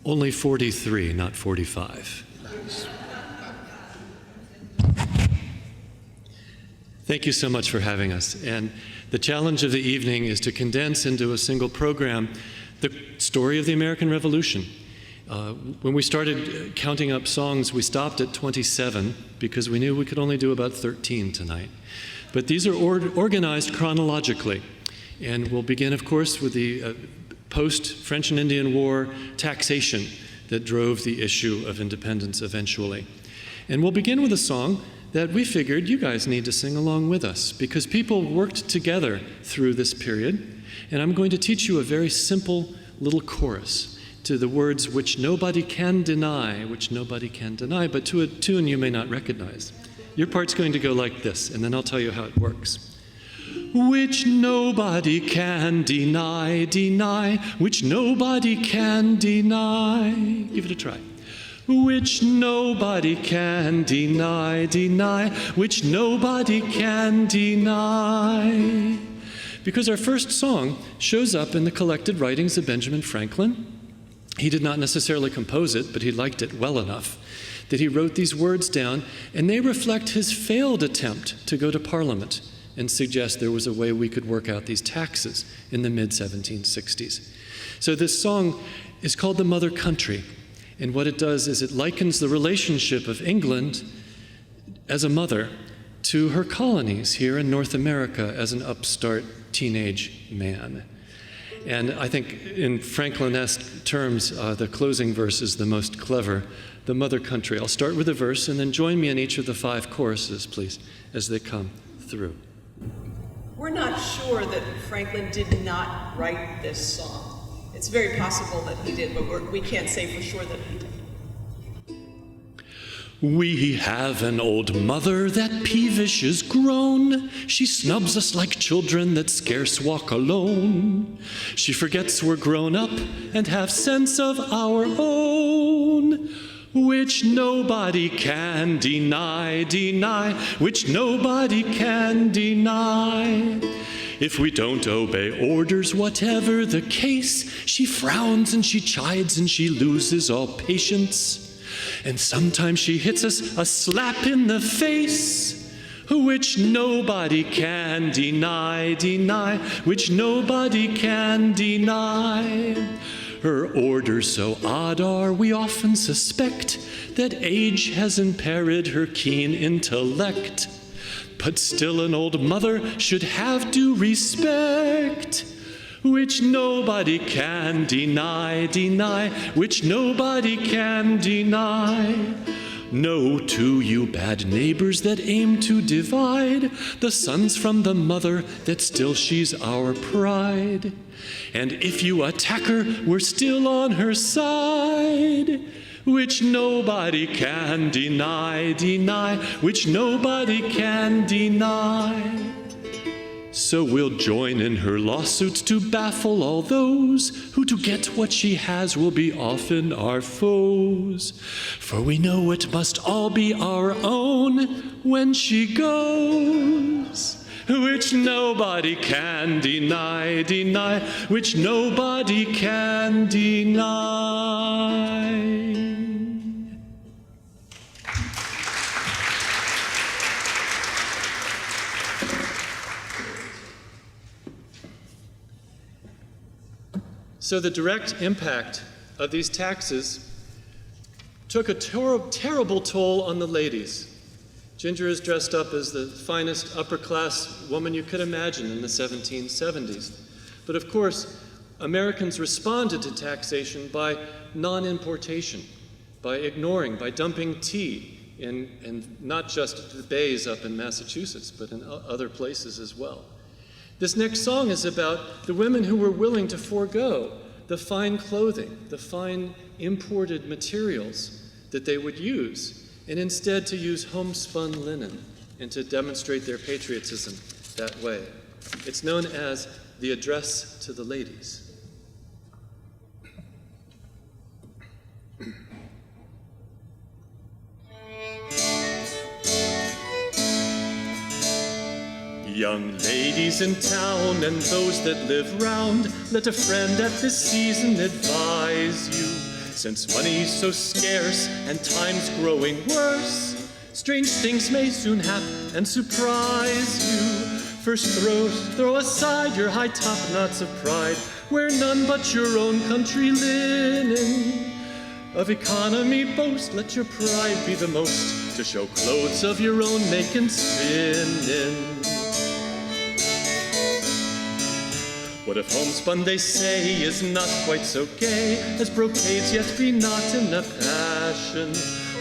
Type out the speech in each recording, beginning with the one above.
Only 43, not 45. Thank you so much for having us. And the challenge of the evening is to condense into a single program the story of the American Revolution. When we started counting up songs, we stopped at 27 because we knew we could only do about 13 tonight. But these are organized chronologically. And we'll begin, of course, with the post-French and Indian War taxation that drove the issue of independence eventually. And we'll begin with a song that we figured you guys need to sing along with us because people worked together through this period. And I'm going to teach you a very simple little chorus to the words which nobody can deny, but to a tune you may not recognize. Your part's going to go like this, and then I'll tell you how it works. Which nobody can deny, which nobody can deny. Give it a try. Which nobody can deny, which nobody can deny. Because our first song shows up in the collected writings of Benjamin Franklin. He did not necessarily compose it, but he liked it well enough that he wrote these words down, and they reflect his failed attempt to go to Parliament and suggest there was a way we could work out these taxes in the mid-1760s. So this song is called The Mother Country, and what it does is it likens the relationship of England as a mother to her colonies here in North America as an upstart teenage man. And I think in Franklin-esque terms, the closing verse is the most clever, The Mother Country. I'll start with a verse, and then join me in each of the 5 choruses, please, as they come through. We're not sure that Franklin did not write this song. It's very possible that he did, but we can't say for sure that he did. We have an old mother that peevish is grown. She snubs us like children that scarce walk alone. She forgets we're grown up and have sense of our own. Which nobody can deny, which nobody can deny. If we don't obey orders, whatever the case, she frowns and she chides and she loses all patience. And sometimes she hits us a slap in the face, which nobody can deny, which nobody can deny. Her orders so odd are, we often suspect that age has impaired her keen intellect. But still an old mother should have due respect, which nobody can deny, which nobody can deny. No to you bad neighbors that aim to divide the sons from the mother, that still she's our pride. And if you attack her, we're still on her side, which nobody can deny, which nobody can deny. So we'll join in her lawsuits to baffle all those who to get what she has will be often our foes. For we know it must all be our own when she goes, which nobody can deny, which nobody can deny. So the direct impact of these taxes took a terrible toll on the ladies. Ginger is dressed up as the finest upper-class woman you could imagine in the 1770s. But of course, Americans responded to taxation by non-importation, by ignoring, by dumping tea in not just the bays up in Massachusetts, but in other places as well. This next song is about the women who were willing to forego the fine clothing, the fine imported materials that they would use, and instead to use homespun linen and to demonstrate their patriotism that way. It's known as the Address to the Ladies. Young ladies in town and those that live round, let a friend at this season advise you. Since money's so scarce and time's growing worse, strange things may soon happen and surprise you. First throw aside your high top knots of pride, wear none but your own country linen. Of economy boast, let your pride be the most, to show clothes of your own make and spinning. What if homespun, they say, is not quite so gay as brocades yet be not in a passion?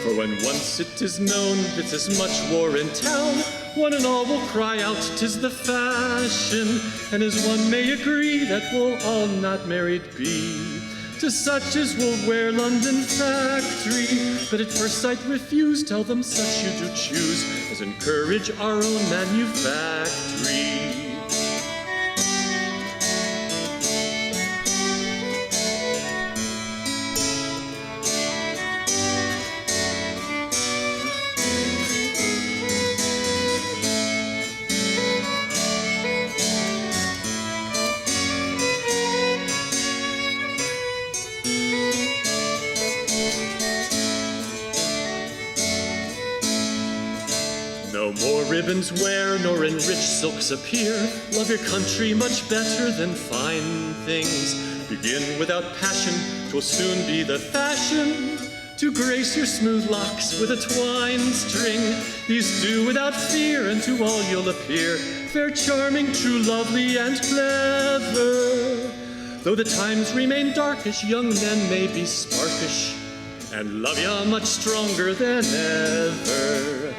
For when once it is known that as much war in town, one and all will cry out 'tis the fashion, and as one may agree that we'll all not married be to such as will wear London factory, but at first sight refuse, tell them such you do choose, as encourage our own manufactory. Ribbons wear, nor in rich silks appear. Love your country much better than fine things. Begin without passion, 'twill soon be the fashion to grace your smooth locks with a twine string. These do without fear, and to all you'll appear fair, charming, true, lovely, and clever. Though the times remain darkish, young men may be sparkish, and love ya much stronger than ever.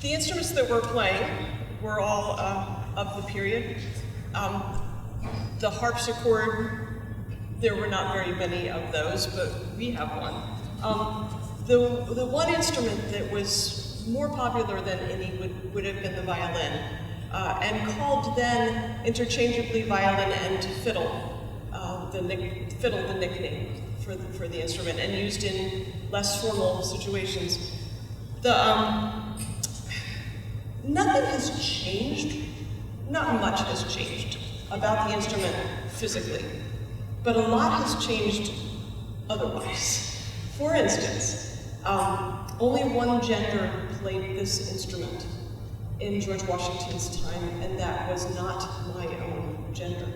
The instruments that we're playing were all of the period. The harpsichord, there were not very many of those, but we have one. The one instrument that was more popular than any would have been the violin, and called then interchangeably violin and fiddle, the nickname for the instrument, and used in less formal situations. Nothing has changed, not much has changed about the instrument physically, but a lot has changed otherwise. For instance, only one gender played this instrument in George Washington's time, and that was not my own gender.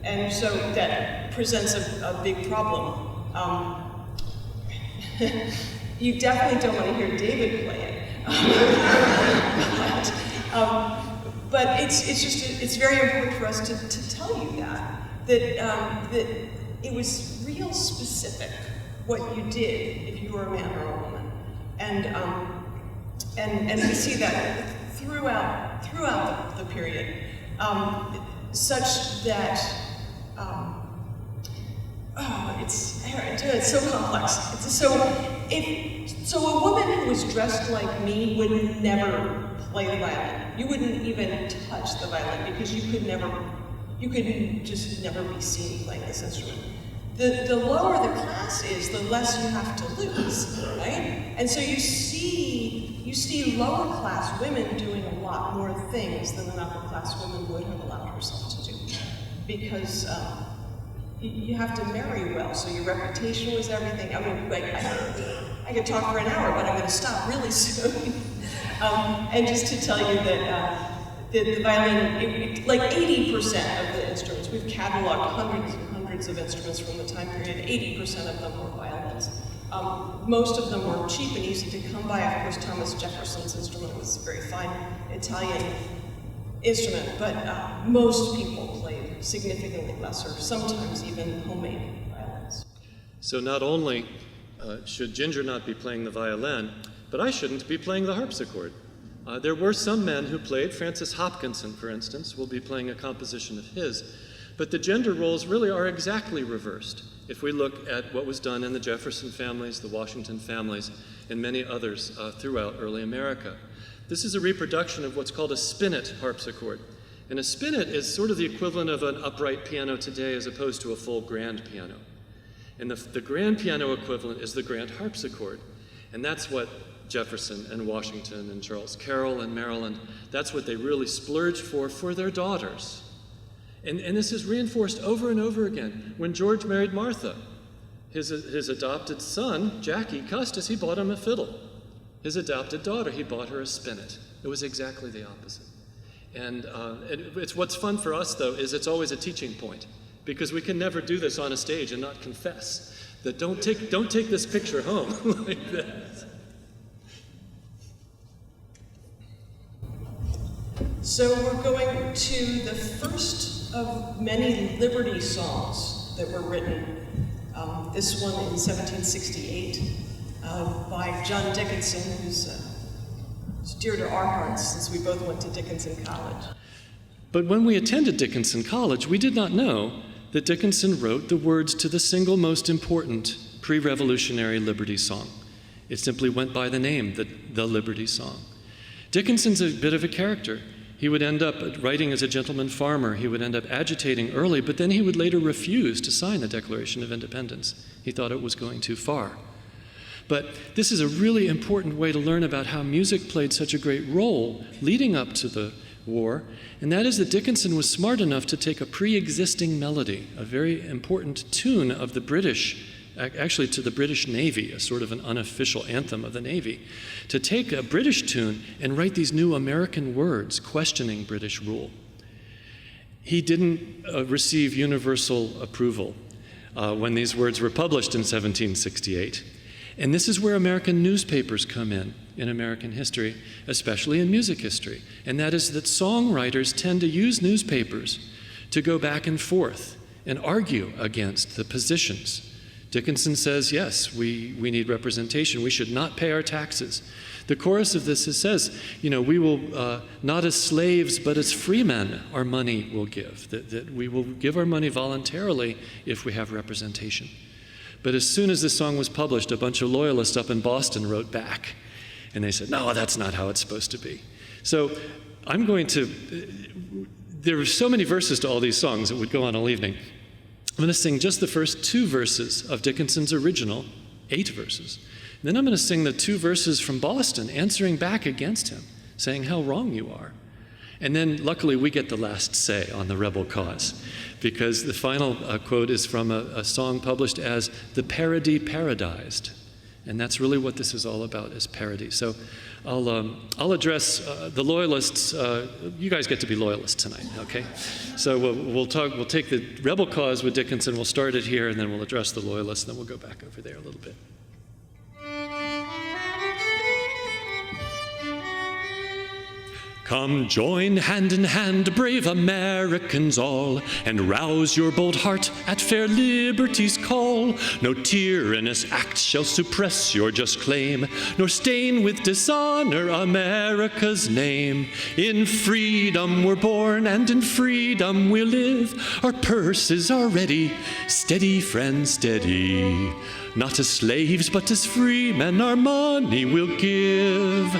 And so that presents a big problem. You definitely don't want to hear David play it. But it's very important for us to tell you that it was real specific what you did if you were a man or a woman, and we see that throughout the period, such that it's so complex. So a woman who was dressed like me would never play the violin. You wouldn't even touch the violin because you could just never be seen playing this instrument. The lower the class is, the less you have to lose, right? And so you see lower class women doing a lot more things than an upper class woman would have allowed herself to do, because you have to marry well, so your reputation was everything. I mean, I could talk for an hour, but I'm going to stop really soon. And just to tell you that the violin, like 80% of the instruments, we've cataloged hundreds and hundreds of instruments from the time period, 80% of them were violins. Most of them were cheap and easy to come by. Of course, Thomas Jefferson's instrument was a very fine Italian instrument, but most people played significantly lesser, sometimes even homemade violins. So not only should Ginger not be playing the violin, but I shouldn't be playing the harpsichord. There were some men who played. Francis Hopkinson, for instance, will be playing a composition of his. But the gender roles really are exactly reversed if we look at what was done in the Jefferson families, the Washington families, and many others throughout early America. This is a reproduction of what's called a spinet harpsichord. And a spinet is sort of the equivalent of an upright piano today as opposed to a full grand piano. And the grand piano equivalent is the grand harpsichord. And that's what Jefferson and Washington and Charles Carroll and Maryland, that's what they really splurged for their daughters. And this is reinforced over and over again. When George married Martha, his adopted son, Jackie Custis, he bought him a fiddle. His adopted daughter, he bought her a spinet. It was exactly the opposite. And it's what's fun for us, though, is it's always a teaching point, because we can never do this on a stage and not confess that don't take this picture home like this. So we're going to the first of many Liberty songs that were written. This one in 1768 by John Dickinson, who's dear to our hearts since we both went to Dickinson College. But when we attended Dickinson College, we did not know that Dickinson wrote the words to the single most important pre-revolutionary Liberty song. It simply went by the name, the Liberty Song. Dickinson's a bit of a character. He would end up writing as a gentleman farmer. He would end up agitating early, but then he would later refuse to sign the Declaration of Independence. He thought it was going too far. But this is a really important way to learn about how music played such a great role leading up to the war, and that is that Dickinson was smart enough to take a pre-existing melody, a very important tune of the British, actually to the British Navy, a sort of an unofficial anthem of the Navy, to take a British tune and write these new American words questioning British rule. He didn't receive universal approval when these words were published in 1768. And this is where American newspapers come in American history, especially in music history. And that is that songwriters tend to use newspapers to go back and forth and argue against the positions. Dickinson says, yes, we need representation. We should not pay our taxes. The chorus of this says, we will, not as slaves, but as free men, our money will give. That we will give our money voluntarily if we have representation. But as soon as this song was published, a bunch of Loyalists up in Boston wrote back. And they said, no, that's not how it's supposed to be. So there are so many verses to all these songs that would go on all evening. I'm going to sing just the first 2 verses of Dickinson's original 8 verses. And then I'm going to sing the 2 verses from Boston, answering back against him, saying how wrong you are. And then, luckily, we get the last say on the rebel cause, because the final quote is from a song published as the parody parodized. And that's really what this is all about, is parody. So I'll address the Loyalists. You guys get to be Loyalists tonight, okay? So we'll take the rebel cause with Dickinson. We'll start it here, and then we'll address the Loyalists, and then we'll go back over there a little bit. Come join hand in hand, brave Americans all, and rouse your bold heart at fair liberty's call. No tyrannous act shall suppress your just claim, nor stain with dishonor America's name. In freedom we're born, and in freedom we'll live. Our purses are ready, steady, friends, steady. Not as slaves, but as free men, our money we'll give.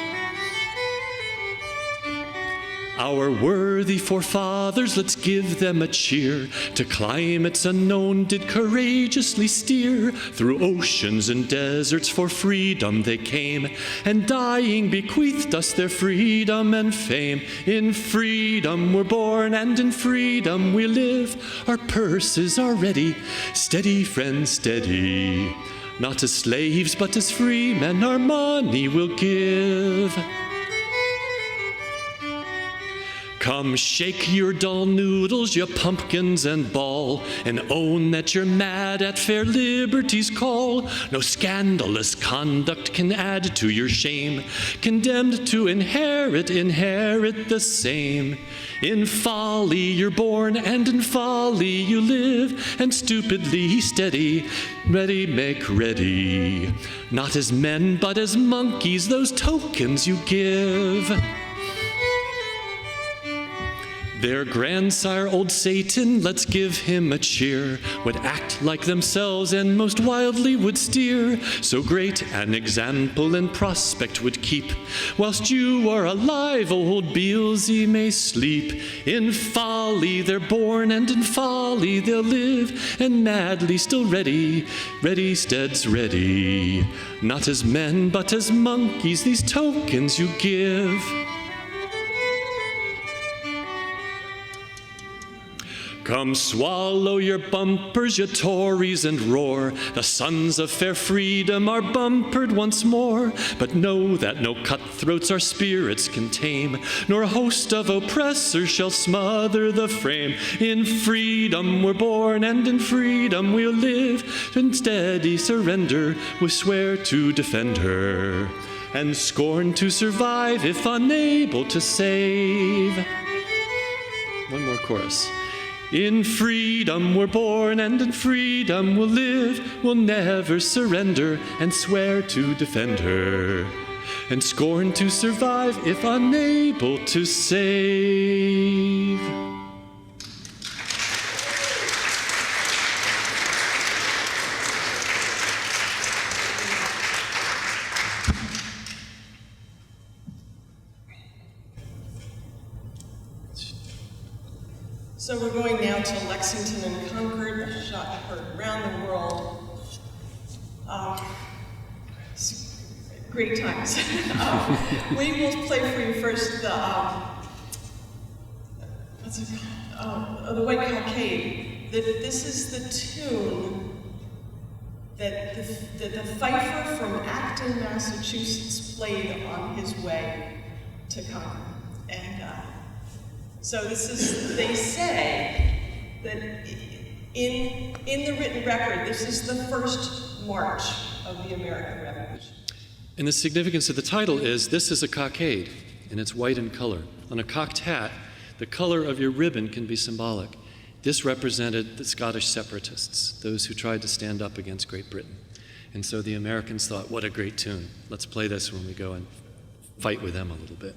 Our worthy forefathers, let's give them a cheer. To climates unknown did courageously steer. Through oceans and deserts for freedom they came, and dying bequeathed us their freedom and fame. In freedom we're born, and in freedom we live. Our purses are ready, steady, friends, steady. Not as slaves, but as free men, our money we'll give. Come shake your dull noodles, you pumpkins and ball, and own that you're mad at fair liberty's call. No scandalous conduct can add to your shame. Condemned to inherit the same. In folly you're born, and in folly you live, and stupidly steady, ready make ready. Not as men, but as monkeys, those tokens you give. Their grandsire, old Satan, let's give him a cheer, would act like themselves and most wildly would steer. So great an example and prospect would keep. Whilst you are alive, old Beelzy may sleep. In folly they're born, and in folly they'll live, and madly still ready, ready steads ready. Not as men, but as monkeys, these tokens you give. Come swallow your bumpers, you Tories, and roar. The sons of fair freedom are bumpered once more. But know that no cutthroats our spirits can tame, nor a host of oppressors shall smother the frame. In freedom we're born, and in freedom we'll live. In steady surrender we swear to defend her, and scorn to survive if unable to save. One more chorus. In freedom we're born, and in freedom we'll live. We'll never surrender, and swear to defend her, and scorn to survive if unable to save. So we're going now to Lexington and Concord, shot heard around the world. Great times. We will play for you first the the White Cockade. This is the tune that the fifer from Acton, Massachusetts played on his way to Concord. And so this is, they say that in the written record, this is the first march of the American Revolution. And the significance of the title is, this is a cockade, and it's white in color. On a cocked hat, the color of your ribbon can be symbolic. This represented the Scottish separatists, those who tried to stand up against Great Britain. And so the Americans thought, what a great tune. Let's play this when we go and fight with them a little bit.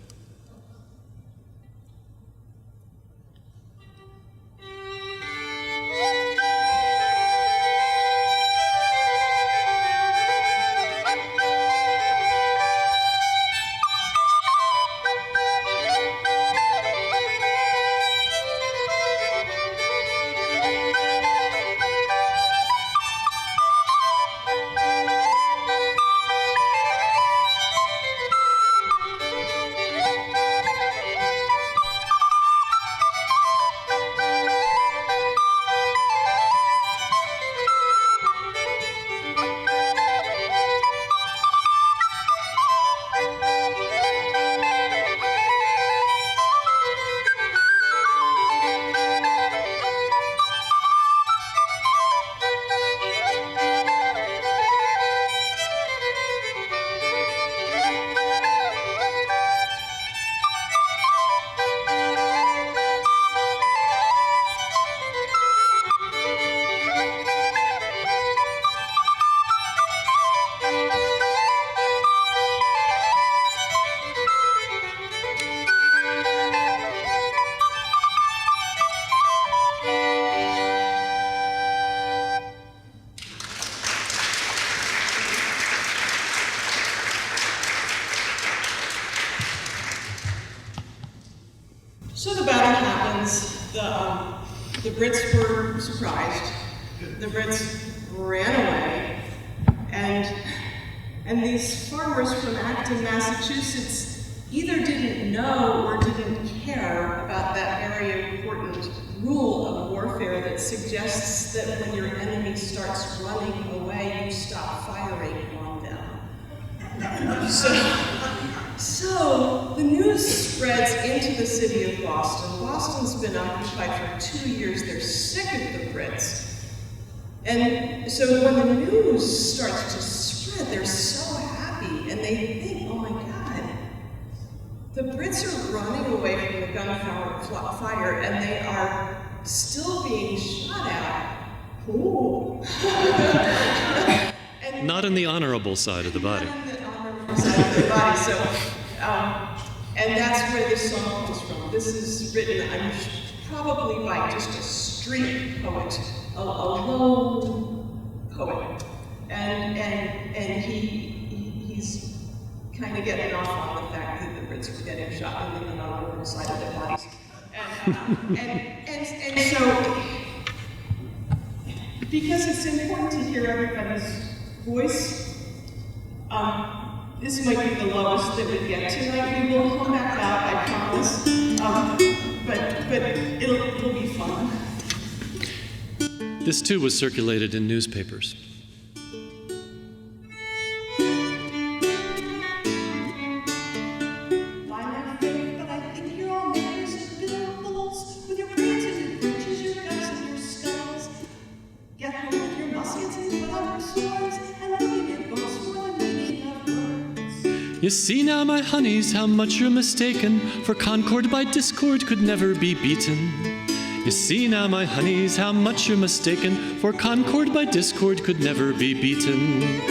So the battle happens. The Brits were surprised. The Brits ran away, and these farmers from Acton, Massachusetts, either didn't know or didn't care about that very important rule of warfare that suggests that when your enemy starts running away, you stop firing on them. So the news spreads into the city of Boston. Boston's been occupied for 2 years. They're sick of the Brits. And so when the news starts to spread, they're so happy, and they think, oh my God, the Brits are running away from the gunfire, and they are still being shot at. Ooh. Not in the honorable side of the body. Not in the honorable side of the body. So, And that's where this song comes from. This is written, probably by just a street poet, a lone poet. And he's kind of getting off on the fact that the Brits were getting shot and living on the wrong side of their bodies. And so, because it's important to hear everybody's voice, this might be the lowest that we get tonight. We will come back out, I promise. But it'll be fun. This too was circulated in newspapers. You see now, my honeys, how much you're mistaken, for Concord by discord could never be beaten. You see now, my honeys, how much you're mistaken, for Concord by discord could never be beaten.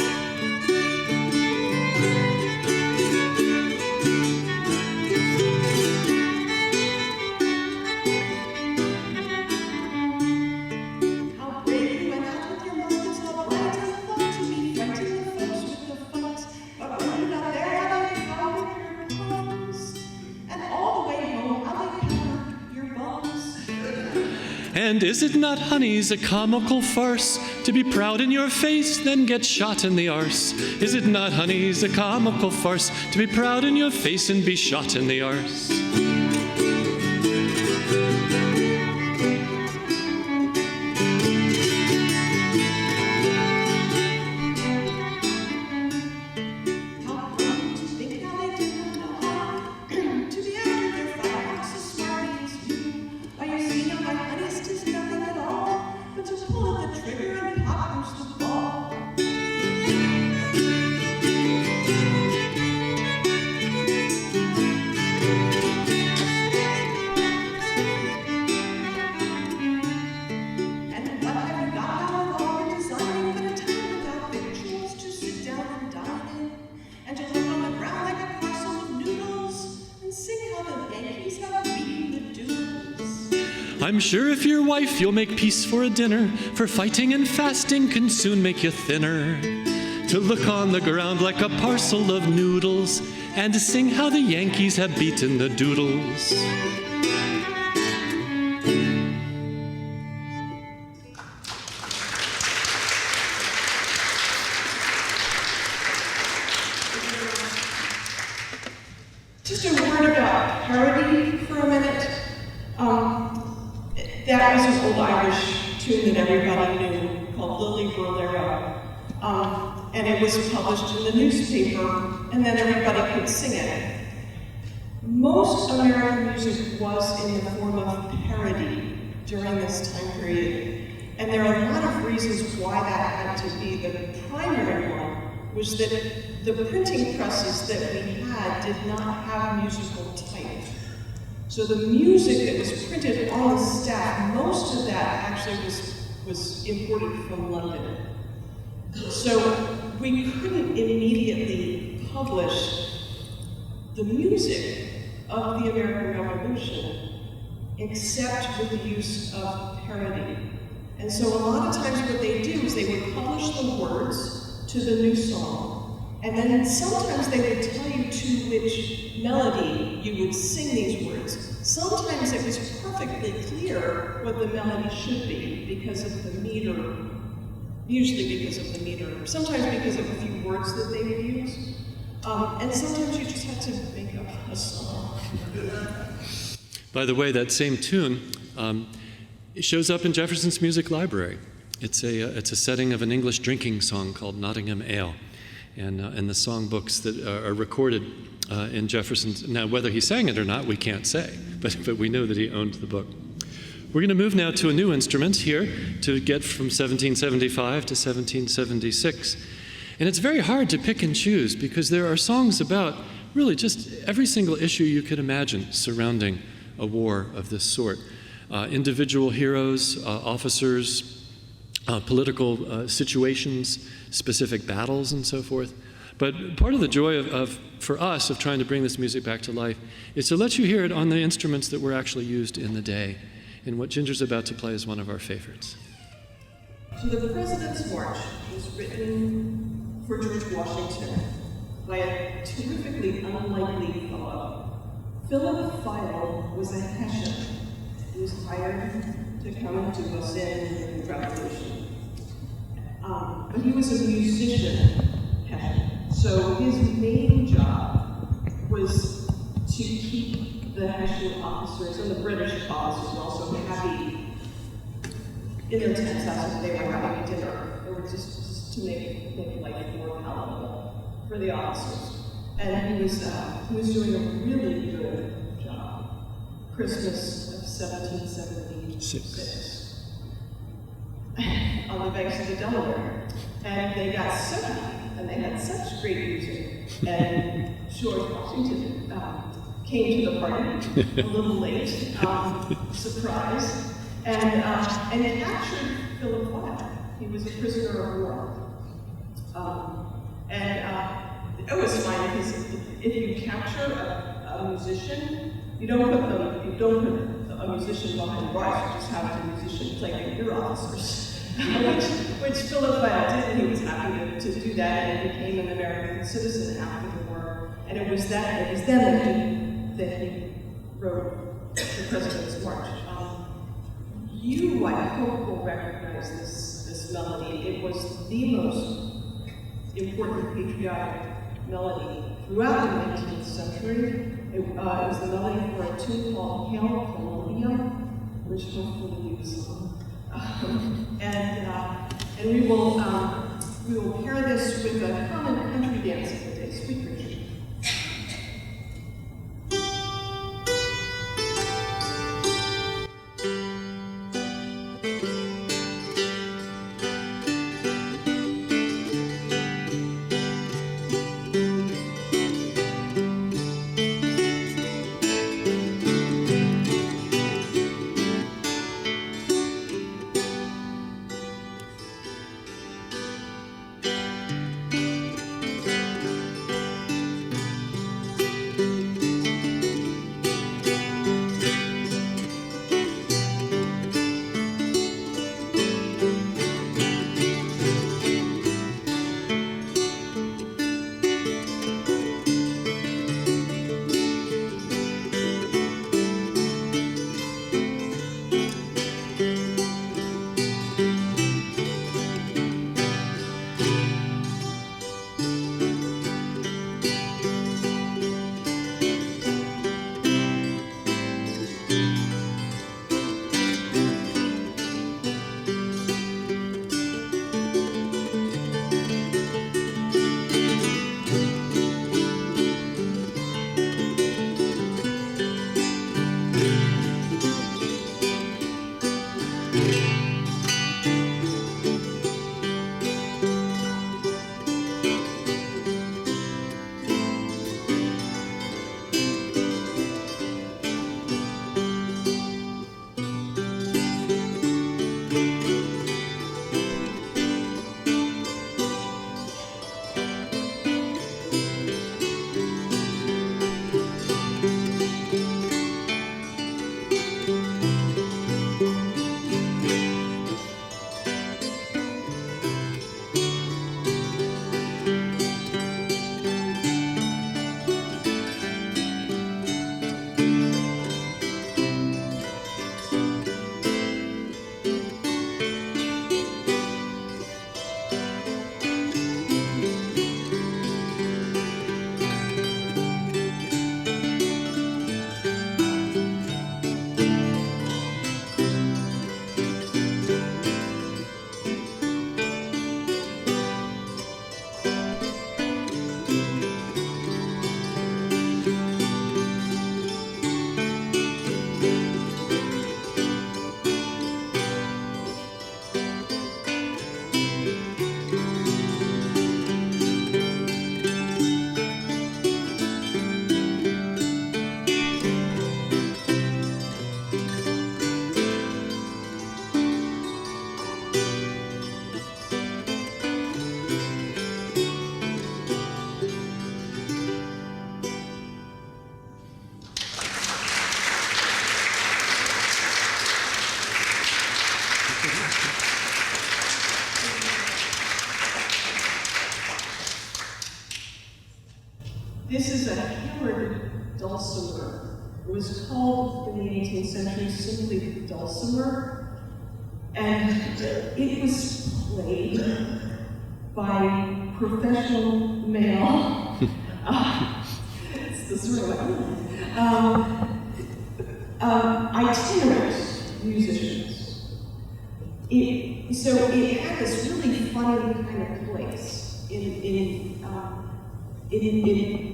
And is it not, honeys, a comical farce to be proud in your face, then get shot in the arse? Is it not, honeys, a comical farce to be proud in your face and be shot in the arse? I'm sure if your wife you'll make peace for a dinner, for fighting and fasting can soon make you thinner. To look on the ground like a parcel of noodles, and to sing how the Yankees have beaten the Doodles. Just a word about parody for a minute. That was an old Irish tune that everybody knew called Lily Burlero. And it was published in the newspaper, and then everybody could sing it. Most American music was in the form of parody during this time period. And there are a lot of reasons why that had to be. The primary one was that the printing presses that we had did not have musical type. So the music that was printed on the staff, most of that actually was imported from London. So we couldn't immediately publish the music of the American Revolution except with the use of parody. And so a lot of times what they do is they would publish the words to the new song, and then sometimes they would tell you to which melody you would sing these words. Sometimes it was perfectly clear what the melody should be because of the meter, usually because of the meter, sometimes because of a few words that they would use. And sometimes you just have to make up a song. By the way, that same tune, it shows up in Jefferson's Music Library. It's a setting of an English drinking song called Nottingham Ale. And the songbooks that are recorded in Jefferson's, now whether he sang it or not, we can't say, but we know that he owned the book. We're going to move now to a new instrument here to get from 1775 to 1776. And it's very hard to pick and choose because there are songs about really just every single issue you could imagine surrounding a war of this sort. Individual heroes, officers, political situations, specific battles, and so forth. But part of the joy for us of trying to bring this music back to life is to let you hear it on the instruments that were actually used in the day. And what Ginger's about to play is one of our favorites. So the President's March was written for George Washington by a terrifically unlikely fellow. Philip File was a Hessian. He was hired to come and do us in the Revolution. But he was a musician, Hessian. So his main job was to keep the Hessian officers and the British officers also happy in their tent houses. They were having a dinner. They were just to make life more palatable for the officers. And he was doing a really good job. Christmas of 1776 on the banks of the Delaware. And they got so happy, and they had such great music. And George Washington came to the party a little late, surprise, and captured Philip File. He was a prisoner of war. It was fine because if you capture a musician, you don't put a musician behind bars. You just have the musician play with your officers, which Philip File did, and he was happy to do that, and he became an American citizen after the war. And it was then that he wrote the President's March. You, I hope, will recognize this melody. It was the most important patriotic melody throughout the 19th century. It was the melody for a tune called Hail Columbia, which hopefully you saw. And we will pair this with a common country dance of the day, Sweet Richard. This is a hammered dulcimer. It was called in the 18th century simply dulcimer, and it was played by professional male, it's the sort of itinerant musicians. So it had this really funny kind of place in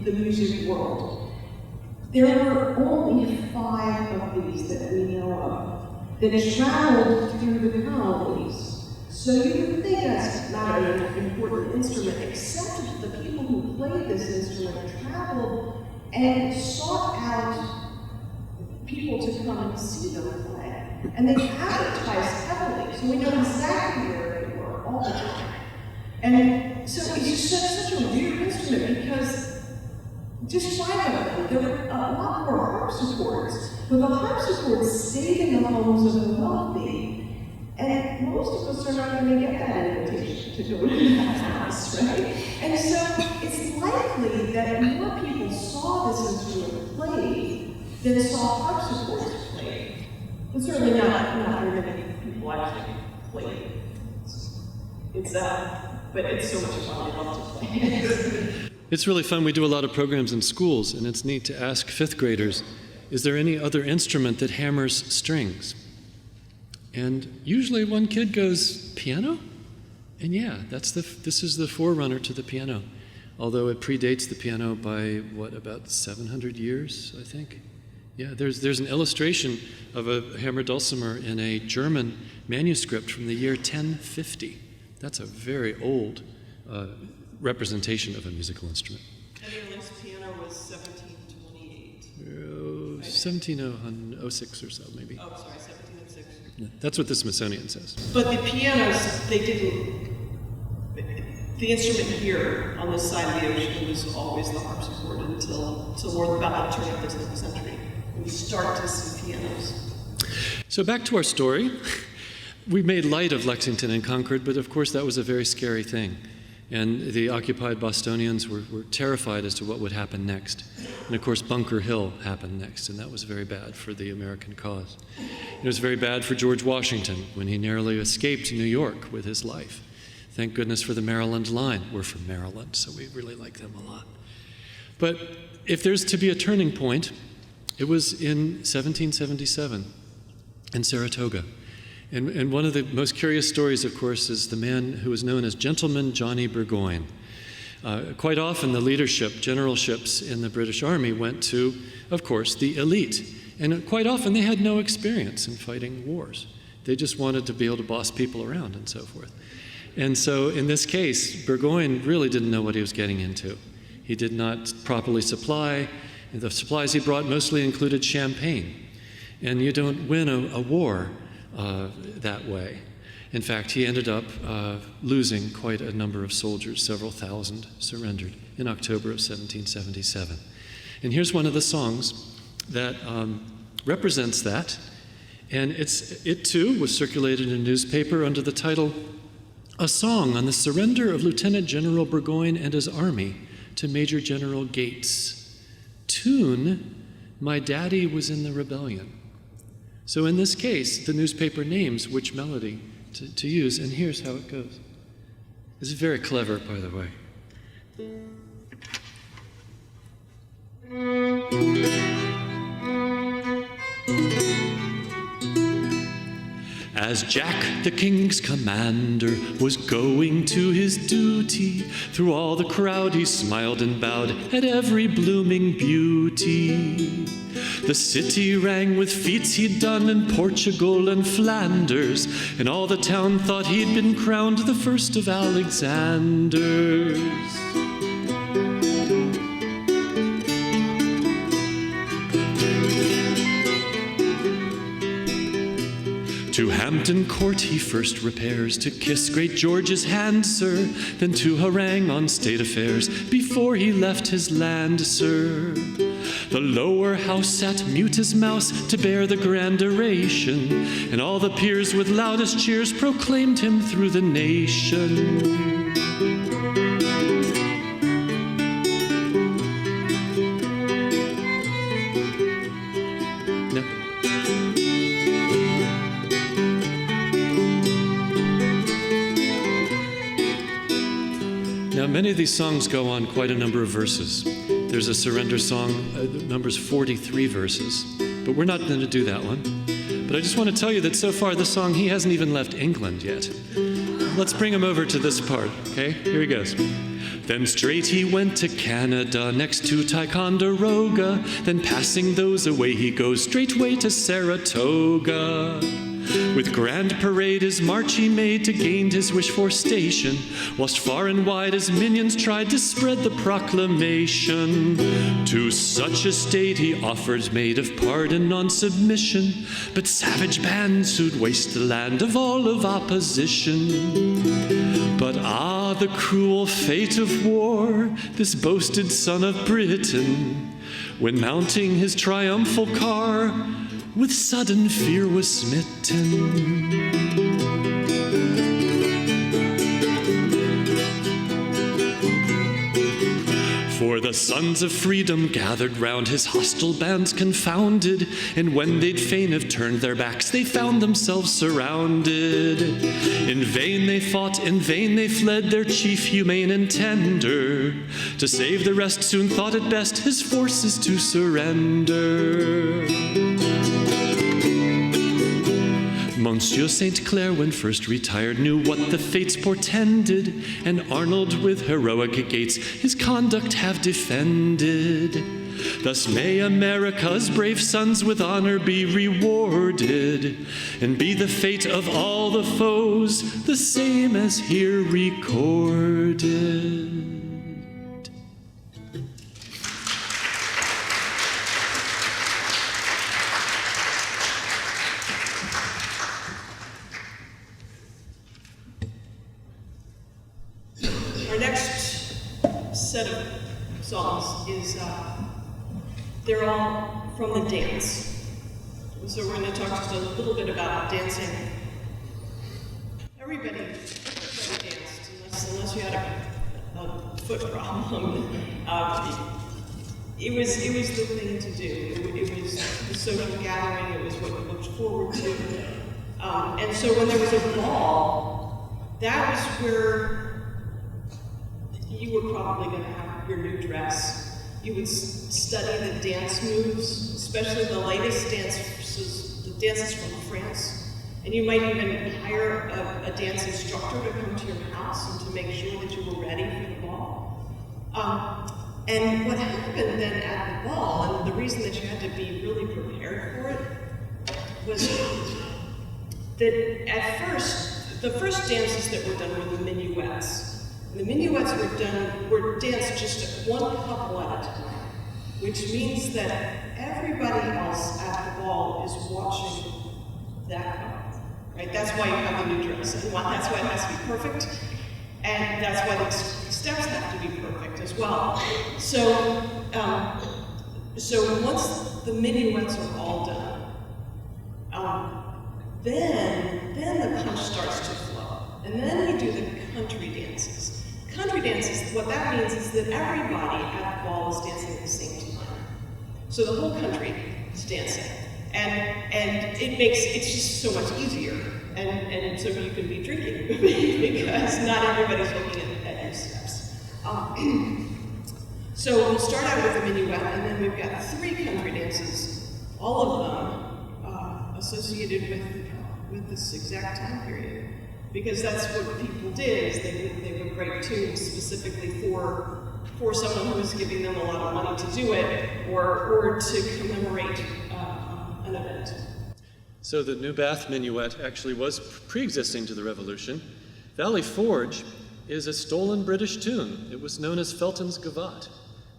the music world. There were only 5 of these that we know of that traveled through the colonies. So you would think that's not an important instrument, except the people who played this instrument traveled and sought out people to come and see them play. And they advertised heavily, so we know exactly where they were all the time. And so it's just such a weird instrument because just 5 of them, there were a lot more harpsichords, but the harpsichords stayed in the homes of the wealthy. And most of us are not going to get that invitation to go to that house, right? And so it's likely that more people saw this instrument played than saw harpsichords played. But certainly not very many people actually played. But it's so much fun. I love to play. It's really fun. We do a lot of programs in schools, and it's neat to ask 5th graders, is there any other instrument that hammers strings? And usually one kid goes, piano? And yeah, this is the forerunner to the piano, although it predates the piano by, about 700 years, I think? Yeah, there's an illustration of a hammered dulcimer in a German manuscript from the year 1050. That's a very old representation of a musical instrument. And the earliest piano was 1728. 1706 or so, maybe. Oh, sorry, 1706. Yeah, that's what the Smithsonian says. But the pianos, the instrument here on this side of the ocean was always the harpsichord until more about the turn of the 20th century. We start to see pianos. So back to our story. We made light of Lexington and Concord, but of course that was a very scary thing. And the occupied Bostonians were terrified as to what would happen next. And of course Bunker Hill happened next, and that was very bad for the American cause. It was very bad for George Washington when he narrowly escaped New York with his life. Thank goodness for the Maryland line. We're from Maryland, so we really like them a lot. But if there's to be a turning point, it was in 1777 in Saratoga. And one of the most curious stories, of course, is the man who was known as Gentleman Johnny Burgoyne. Quite often the leadership, generalships in the British Army went to, of course, the elite. And quite often they had no experience in fighting wars. They just wanted to be able to boss people around and so forth. And so in this case, Burgoyne really didn't know what he was getting into. He did not properly supply. The supplies he brought mostly included champagne. And you don't win a war that way. In fact, he ended up losing quite a number of soldiers. Several thousand surrendered in October of 1777. And here's one of the songs that represents that. And it too was circulated in a newspaper under the title, "A Song on the Surrender of Lieutenant General Burgoyne and His Army to Major General Gates. Tune, My Daddy Was in the Rebellion." So in this case, the newspaper names which melody to use, and here's how it goes. This is very clever, by the way. As Jack, the king's commander, was going to his duty, through all the crowd he smiled and bowed at every blooming beauty. The city rang with feats he'd done in Portugal and Flanders, and all the town thought he'd been crowned the first of Alexanders. To Hampton Court he first repairs, to kiss great George's hand, sir, then to harangue on state affairs, before he left his land, sir. The lower house sat mute as mouse, to bear the grand oration, and all the peers with loudest cheers proclaimed him through the nation. Many of these songs go on quite a number of verses. There's a surrender song that numbers 43 verses, but we're not going to do that one. But I just want to tell you that so far this song, he hasn't even left England yet. Let's bring him over to this part, okay? Here he goes. Then straight he went to Canada, next to Ticonderoga. Then passing those away, he goes straightway to Saratoga. With grand parade his march he made to gain his wished-for station, whilst far and wide his minions tried to spread the proclamation. To such a state he offers made of pardon on submission, but savage bands who'd waste the land of all of opposition. But ah, the cruel fate of war, this boasted son of Britain, when mounting his triumphal car, with sudden fear was smitten. For the sons of freedom gathered round his hostile bands confounded, and when they'd fain have turned their backs, they found themselves surrounded. In vain they fought, in vain they fled, their chief humane and tender. To save the rest soon thought it best his forces to surrender. Monsieur St. Clair, when first retired, knew what the fates portended, and Arnold with heroic gates his conduct have defended. Thus may America's brave sons with honor be rewarded, and be the fate of all the foes the same as here recorded. Set of songs is, they're all from the dance. So we're going to talk just a little bit about dancing. Everybody danced, unless you had a foot problem. It was the thing to do. It was the social gathering. It was what we looked forward to. And so when there was a ball, that was where you were probably going to have your new dress. You would study the dance moves, especially the latest dances, the dances from France. And you might even hire a dance instructor to come to your house and to make sure that you were ready for the ball. And what happened then at the ball, and the reason that you had to be really prepared for it, was that at first, the first dances that were done were the minuets. The minuets were danced just one couple at a time, which means that everybody else at the ball is watching that couple, right? That's why you have a new dress, and that's why it has to be perfect, and that's why the steps have to be perfect as well. So once the minuets are all done, then the punch starts to flow, and then we do the country dances. Country dances, what that means is that everybody at the ball is dancing at the same time. So the whole country is dancing. And it's just so much easier. And so you can be drinking because not everybody's looking at your steps. So we'll start out with a minuet, and then we've got 3 country dances, all of them associated with this exact time period. Because that's what people did, is they would write tunes specifically for someone who was giving them a lot of money to do it, or to commemorate an event. So the New Bath Minuet actually was pre-existing to the Revolution. Valley Forge is a stolen British tune. It was known as Felton's Gavotte.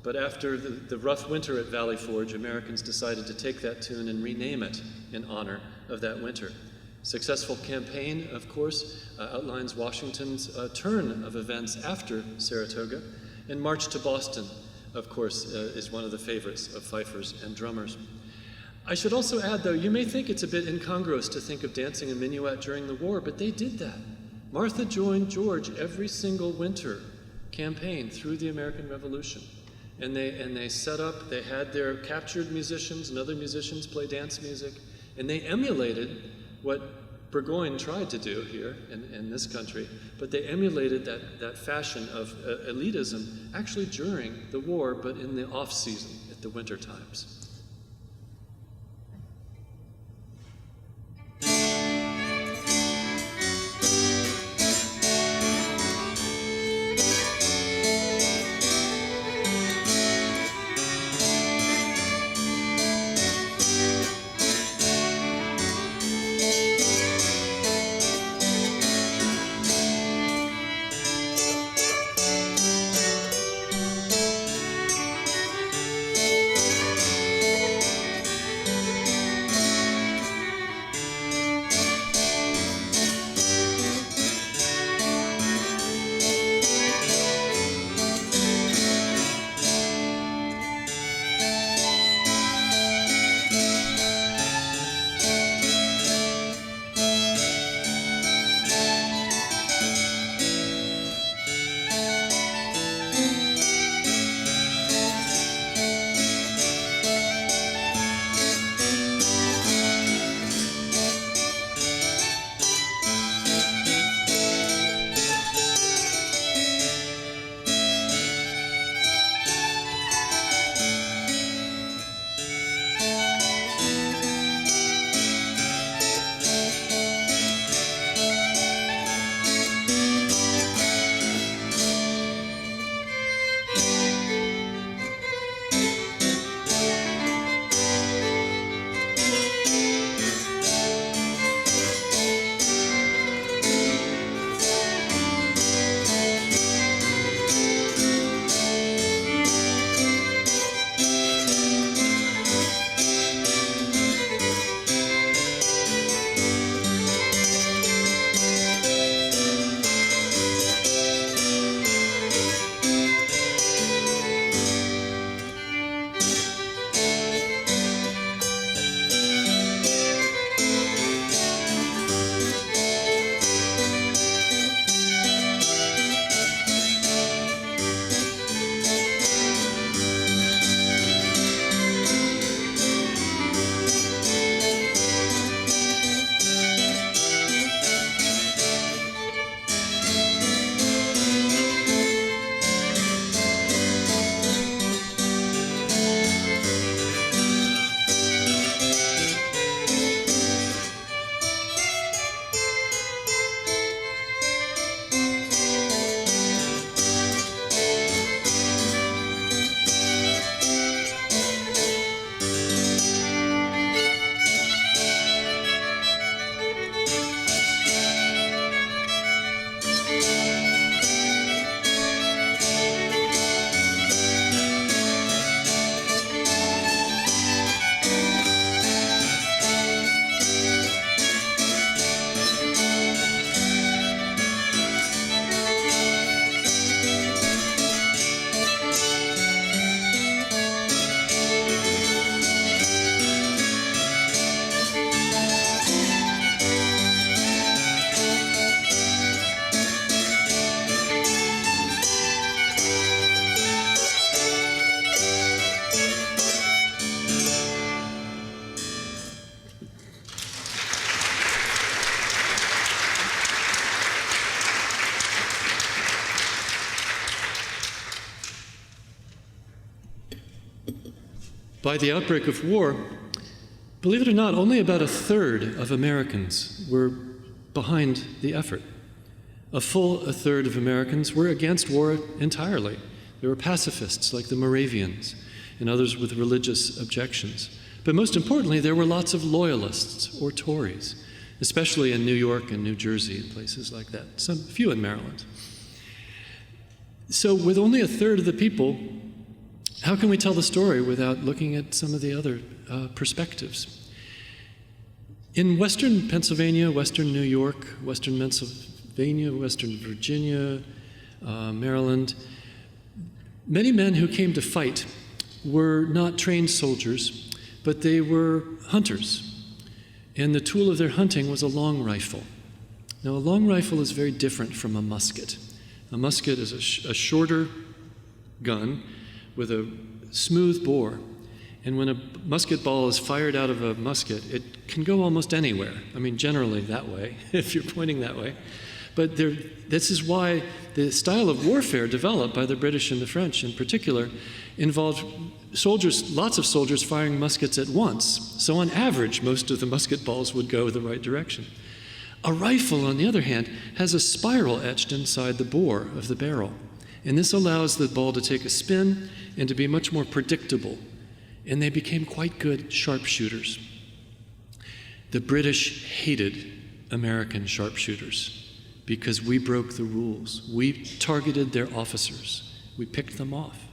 But after the rough winter at Valley Forge, Americans decided to take that tune and rename it in honor of that winter. Successful campaign, of course, outlines Washington's turn of events after Saratoga, and March to Boston, of course, is one of the favorites of fifers and drummers. I should also add, though, you may think it's a bit incongruous to think of dancing a minuet during the war, but they did that. Martha joined George every single winter campaign through the American Revolution. And they set up, they had their captured musicians and other musicians play dance music, and they emulated what Burgoyne tried to do here in this country, but they emulated that fashion of elitism actually during the war, but in the off-season, at the winter times. By the outbreak of war, believe it or not, only about a third of Americans were behind the effort. A third of Americans were against war entirely. There were pacifists like the Moravians and others with religious objections. But most importantly, there were lots of Loyalists or Tories, especially in New York and New Jersey and places like that, few in Maryland. So with only a third of the people, how can we tell the story without looking at some of the other perspectives? In Western Pennsylvania, Western New York, Western Pennsylvania, Western Virginia, Maryland, many men who came to fight were not trained soldiers, but they were hunters. And the tool of their hunting was a long rifle. Now, a long rifle is very different from a musket. A musket is a shorter gun with a smooth bore. And when a musket ball is fired out of a musket, it can go almost anywhere. I mean, generally that way, if you're pointing that way. But this is why the style of warfare developed by the British and the French in particular involved soldiers, lots of soldiers firing muskets at once. So on average, most of the musket balls would go the right direction. A rifle, on the other hand, has a spiral etched inside the bore of the barrel. And this allows the ball to take a spin and to be much more predictable. And they became quite good sharpshooters. The British hated American sharpshooters because we broke the rules. We targeted their officers. We picked them off.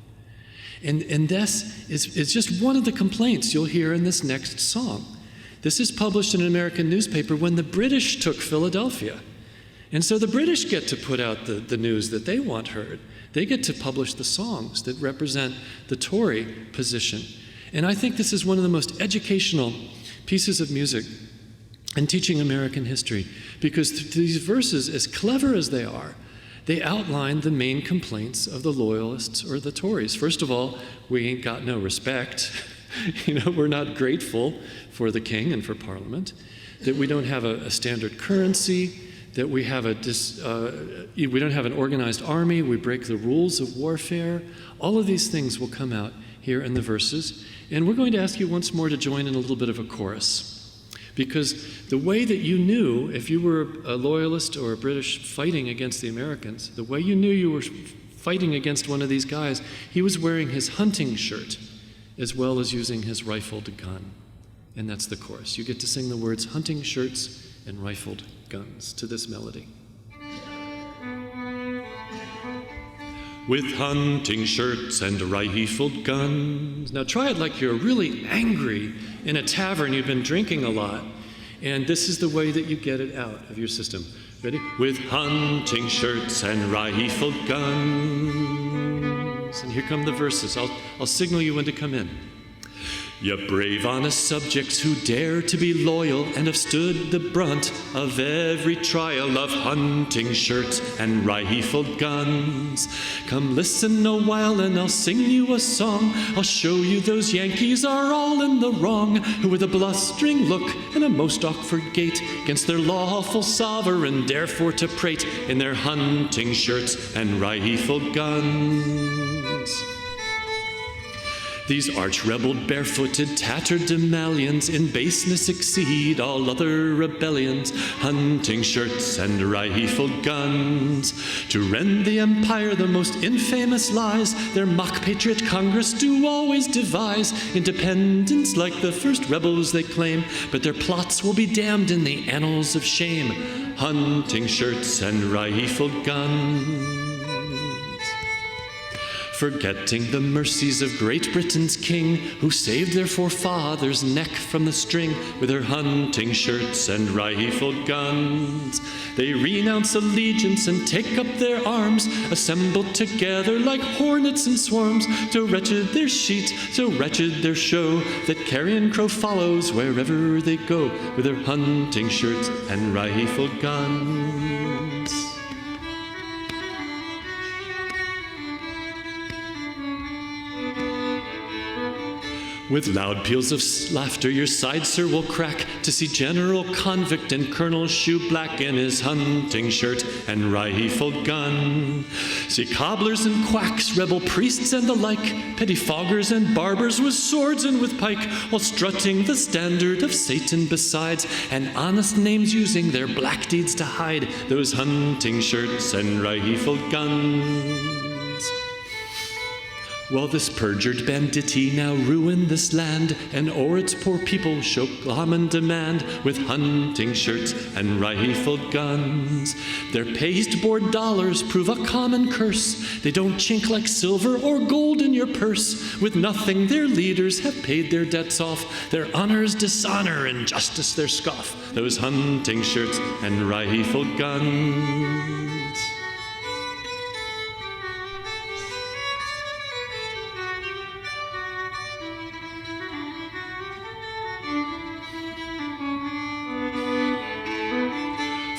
And this is just one of the complaints you'll hear in this next song. This is published in an American newspaper when the British took Philadelphia. And so the British get to put out the news that they want heard. They get to publish the songs that represent the Tory position. And I think this is one of the most educational pieces of music in teaching American history, because these verses, as clever as they are, they outline the main complaints of the Loyalists or the Tories. First of all, we ain't got no respect. We're not grateful for the king and for Parliament, that we don't have a standard currency, that we have we don't have an organized army, we break the rules of warfare. All of these things will come out here in the verses. And we're going to ask you once more to join in a little bit of a chorus. Because the way that you knew, if you were a Loyalist or a British fighting against the Americans, the way you knew you were fighting against one of these guys, he was wearing his hunting shirt as well as using his rifled gun. And that's the chorus. You get to sing the words hunting shirts and rifled guns to this melody. With hunting shirts and rifled guns. Now try it like you're really angry in a tavern, you've been drinking a lot, and this is the way that you get it out of your system. Ready? With hunting shirts and rifled guns. And here come the verses. I'll signal you when to come in. You brave, honest subjects who dare to be loyal and have stood the brunt of every trial of hunting shirts and rifled guns. Come listen a while and I'll sing you a song. I'll show you those Yankees are all in the wrong, who with a blustering look and a most awkward gait against their lawful sovereign dare for to prate in their hunting shirts and rifled guns. These arch-rebelled, barefooted, tattered Demalions in baseness exceed all other rebellions, hunting shirts and rifled guns. To rend the empire the most infamous lies their mock patriot Congress do always devise. Independence like the first rebels they claim, but their plots will be damned in the annals of shame, hunting shirts and rifled guns. Forgetting the mercies of Great Britain's king, who saved their forefathers' neck from the string with their hunting shirts and rifled guns. They renounce allegiance and take up their arms, assembled together like hornets in swarms. So wretched their sheet, so wretched their show, that carrion crow follows wherever they go with their hunting shirts and rifled guns. With loud peals of laughter your side, sir, will crack to see General Convict and Colonel Shoe Black in his hunting shirt and rifled gun. See cobblers and quacks, rebel priests and the like, pettifoggers and barbers with swords and with pike, while strutting the standard of Satan besides, and honest names using their black deeds to hide those hunting shirts and rifled guns. While this perjured banditti now ruin this land, and o'er its poor people show common demand with hunting shirts and rifled guns. Their pasteboard dollars prove a common curse. They don't chink like silver or gold in your purse. With nothing their leaders have paid their debts off. Their honors dishonor and justice their scoff. Those hunting shirts and rifled guns.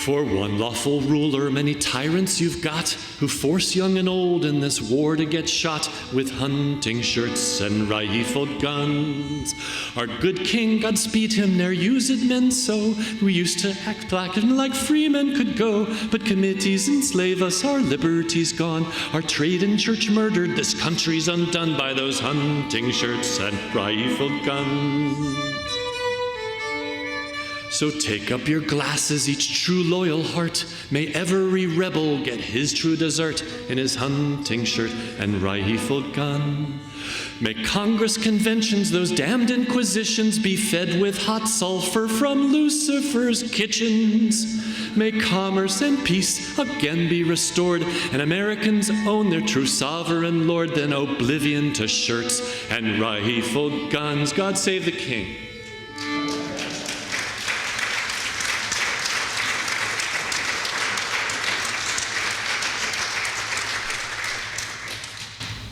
For one lawful ruler, many tyrants you've got, who force young and old in this war to get shot with hunting shirts and rifled guns. Our good king, God speed him, ne'er used men so. We used to act black and like free men could go, but committees enslave us, our liberty's gone, our trade and church murdered, this country's undone by those hunting shirts and rifled guns. So take up your glasses, each true loyal heart. May every rebel get his true desert in his hunting shirt and rifled gun. May Congress conventions, those damned inquisitions, be fed with hot sulfur from Lucifer's kitchens. May commerce and peace again be restored, and Americans own their true sovereign Lord. Then oblivion to shirts and rifled guns. God save the king.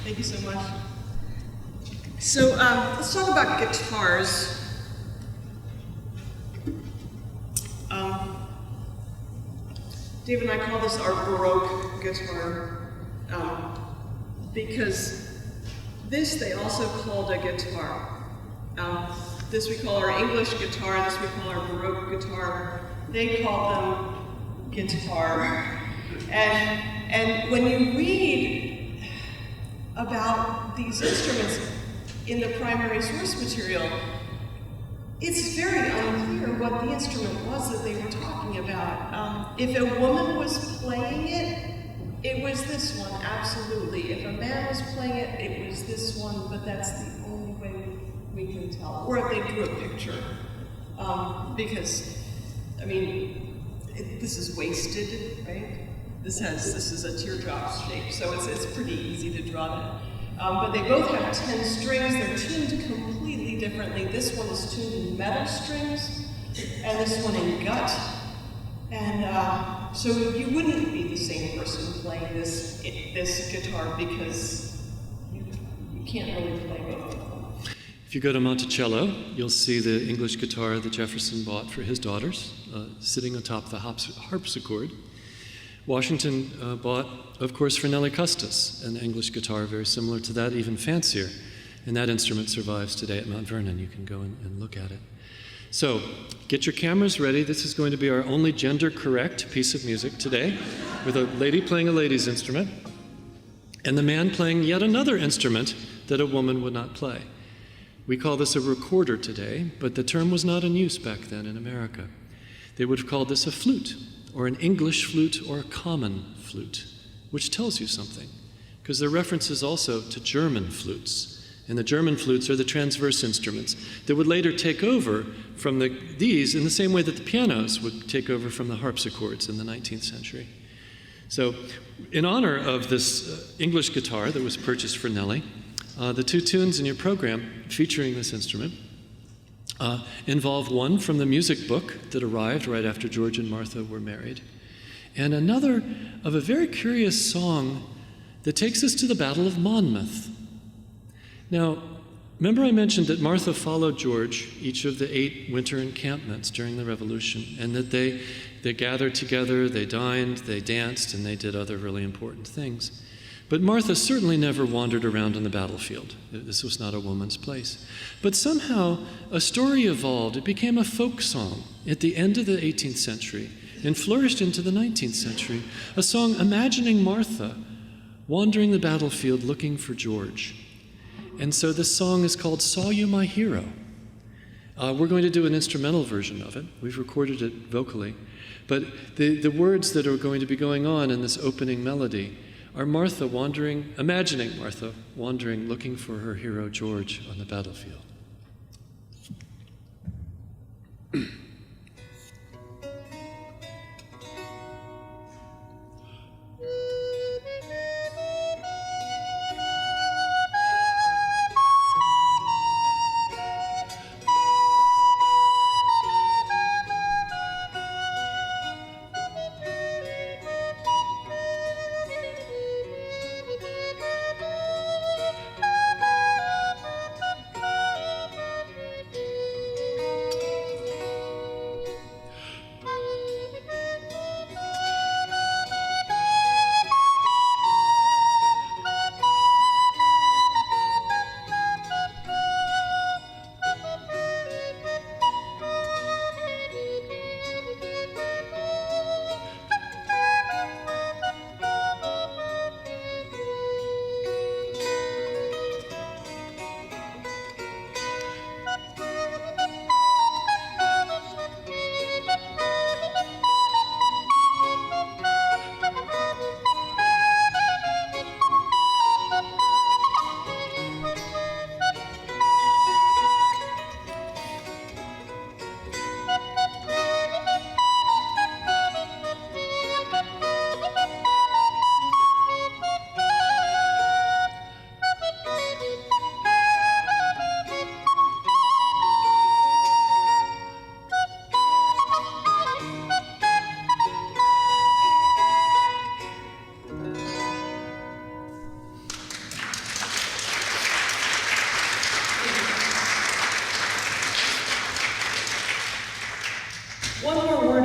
Thank you so much. So let's talk about guitars. Dave and I call this our Baroque guitar because this they also called a guitar. This we call our English guitar, this we call our Baroque guitar. They called them guitar. And when you read about these instruments in the primary source material, it's very unclear what the instrument was that they were talking about. If a woman was playing it, it was this one, absolutely. If a man was playing it, it was this one, but that's the only way we can tell. Or if they drew a picture. Because, I mean, this is wasted, right? This is a teardrop shape, so it's pretty easy to draw that. But they both have 10 strings. They're tuned completely differently. This one is tuned in metal strings, and this one in gut. And so you wouldn't be the same person playing this guitar because you can't really play both of them. If you go to Monticello, you'll see the English guitar that Jefferson bought for his daughters, sitting atop the harpsichord. Washington bought, of course, for Nellie Custis, an English guitar very similar to that, even fancier. And that instrument survives today at Mount Vernon. You can go and look at it. So, get your cameras ready. This is going to be our only gender-correct piece of music today, with a lady playing a lady's instrument, and the man playing yet another instrument that a woman would not play. We call this a recorder today, but the term was not in use back then in America. They would have called this a flute, or an English flute, or a common flute, which tells you something, because there are references also to German flutes, and the German flutes are the transverse instruments that would later take over from these in the same way that the pianos would take over from the harpsichords in the 19th century. So, in honor of this English guitar that was purchased for Nellie, the two tunes in your program featuring this instrument involve one from the music book that arrived right after George and Martha were married, and another of a very curious song that takes us to the Battle of Monmouth. Now, remember I mentioned that Martha followed George each of the 8 winter encampments during the Revolution, and that they gathered together, they dined, they danced, and they did other really important things. But Martha certainly never wandered around on the battlefield. This was not a woman's place. But somehow a story evolved. It became a folk song at the end of the 18th century and flourished into the 19th century, a song imagining Martha wandering the battlefield looking for George. And so this song is called Saw You My Hero. We're going to do an instrumental version of it. We've recorded it vocally. But the words that are going to be going on in this opening melody are Martha wandering, imagining Martha wandering, looking for her hero George on the battlefield.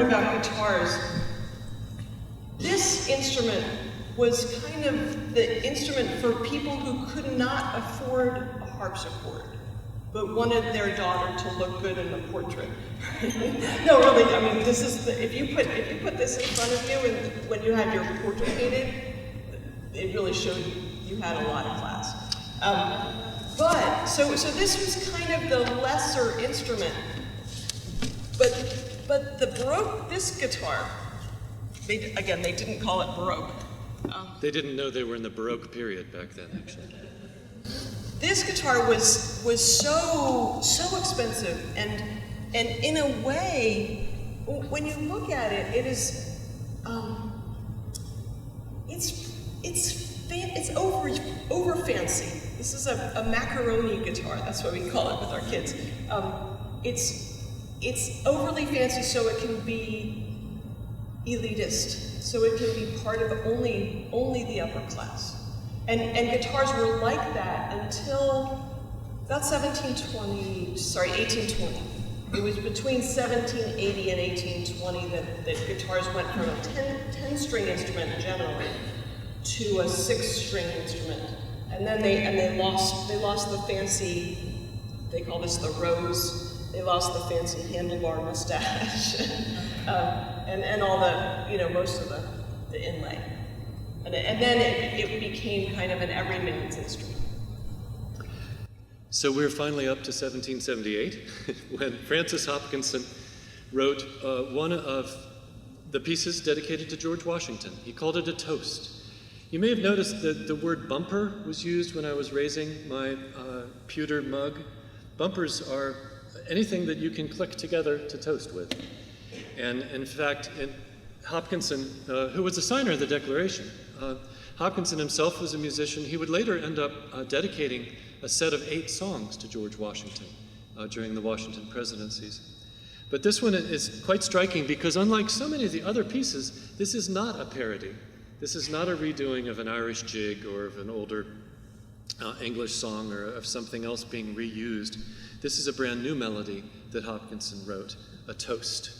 about guitars. This instrument was kind of the instrument for people who could not afford a harpsichord, but wanted their daughter to look good in the portrait. No, really, I mean, this is if you put this in front of you and when you had your portrait painted, it really showed you had a lot of class. So this was kind of the lesser instrument, but the Baroque, this guitar, they didn't call it Baroque. They didn't know they were in the Baroque period back then, actually. This guitar was so expensive, and in a way, when you look at it, it is it's over fancy. This is a macaroni guitar. That's what we call it with our kids. It's overly fancy, so it can be elitist. So it can be part of only the upper class. And guitars were like that until about 1820. It was between 1780 and 1820 that guitars went from a 10-string instrument generally to a 6-string instrument. And then they lost the fancy, they call this the rose, they lost the fancy handlebar mustache and all the, most of the inlay. And then it became kind of an everyman's instrument. So we're finally up to 1778, when Francis Hopkinson wrote one of the pieces dedicated to George Washington. He called it a toast. You may have noticed that the word bumper was used when I was raising my pewter mug. Bumpers are anything that you can click together to toast with. And in fact, Hopkinson, who was a signer of the Declaration, Hopkinson himself was a musician. He would later end up dedicating a set of 8 songs to George Washington during the Washington presidencies. But this one is quite striking because unlike so many of the other pieces, this is not a parody. This is not a redoing of an Irish jig or of an older English song or of something else being reused. This is a brand new melody that Hopkinson wrote, a toast.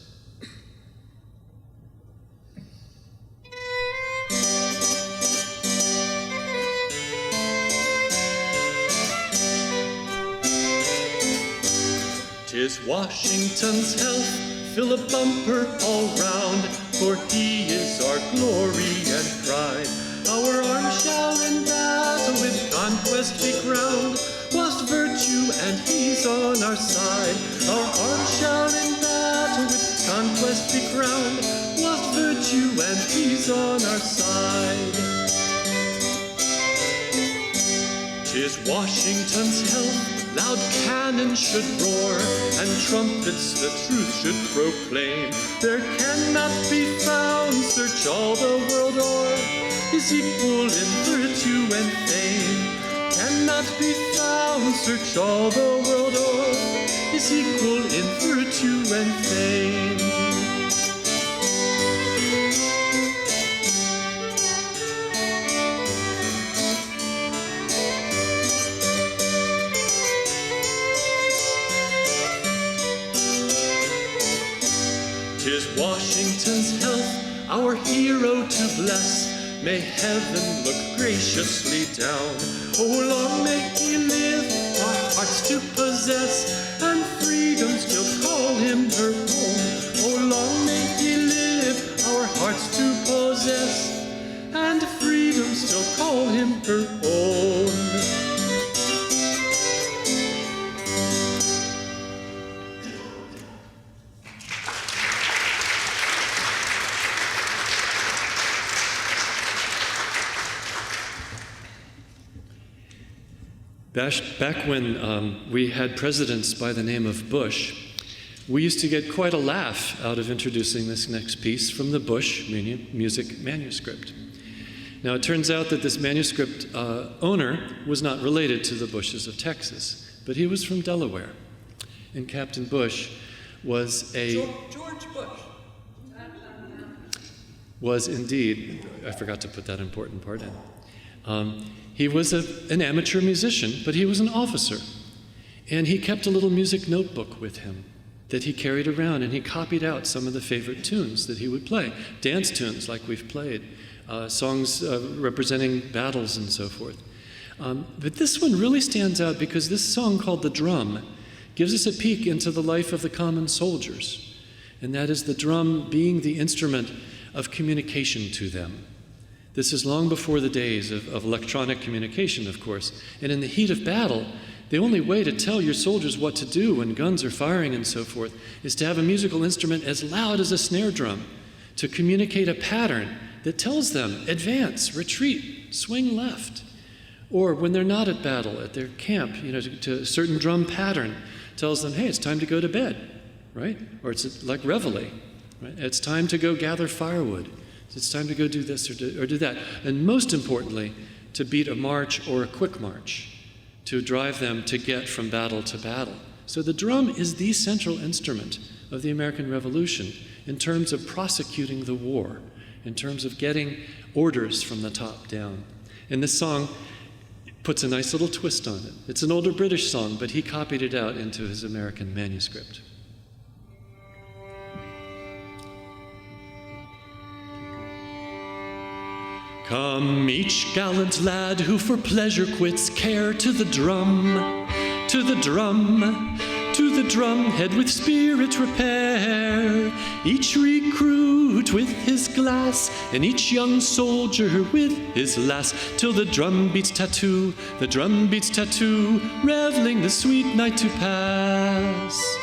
'Tis Washington's health, fill a bumper all round, for he is our glory and pride. Our arms shall in battle with conquest be crowned, whilst virtue and he's on our side. Our arms shall in battle with conquest be crowned, whilst virtue and he's on our side. 'Tis Washington's health, loud cannon should roar, and trumpets the truth should proclaim. There cannot be found, search all the world o'er, his equal in virtue and fame. Cannot be found, search all the world o'er, his equal in virtue and fame. Washington's health, our hero to bless. May heaven look graciously down. Oh, long may he live, our hearts to possess, and freedom still call him her own. Oh, long may he live, our hearts to possess, and freedom still call him her own. Back when we had presidents by the name of Bush, we used to get quite a laugh out of introducing this next piece from the Bush music manuscript. Now, it turns out that this manuscript owner was not related to the Bushes of Texas, but he was from Delaware. And Captain Bush was George Bush. Was indeed, I forgot to put that important part in. He was an amateur musician, but he was an officer. And he kept a little music notebook with him. that he carried around, and he copied out some of the favorite tunes that he would play. Dance tunes like we've played, songs representing battles and so forth. But this one really stands out because this song called The Drum gives us a peek into the life of the common soldiers, and that is the drum being the instrument of communication to them. This is long before the days of electronic communication, of course, and in the heat of battle, the only way to tell your soldiers what to do when guns are firing and so forth is to have a musical instrument as loud as a snare drum to communicate a pattern that tells them, advance, retreat, swing left. Or when they're not at battle, at their camp, to a certain drum pattern tells them, hey, it's time to go to bed, right? Or it's like reveille, right? It's time to go gather firewood. It's time to go do this or do that. And most importantly, to beat a march or a quick march, to drive them to get from battle to battle. So the drum is the central instrument of the American Revolution in terms of prosecuting the war, in terms of getting orders from the top down. And this song puts a nice little twist on it. It's an older British song, but he copied it out into his American manuscript. Come each gallant lad who for pleasure quits care to the drum, to the drum, to the drum, head with spirit repair. Each recruit with his glass, and each young soldier with his lass, till the drum beats tattoo, the drum beats tattoo, reveling the sweet night to pass.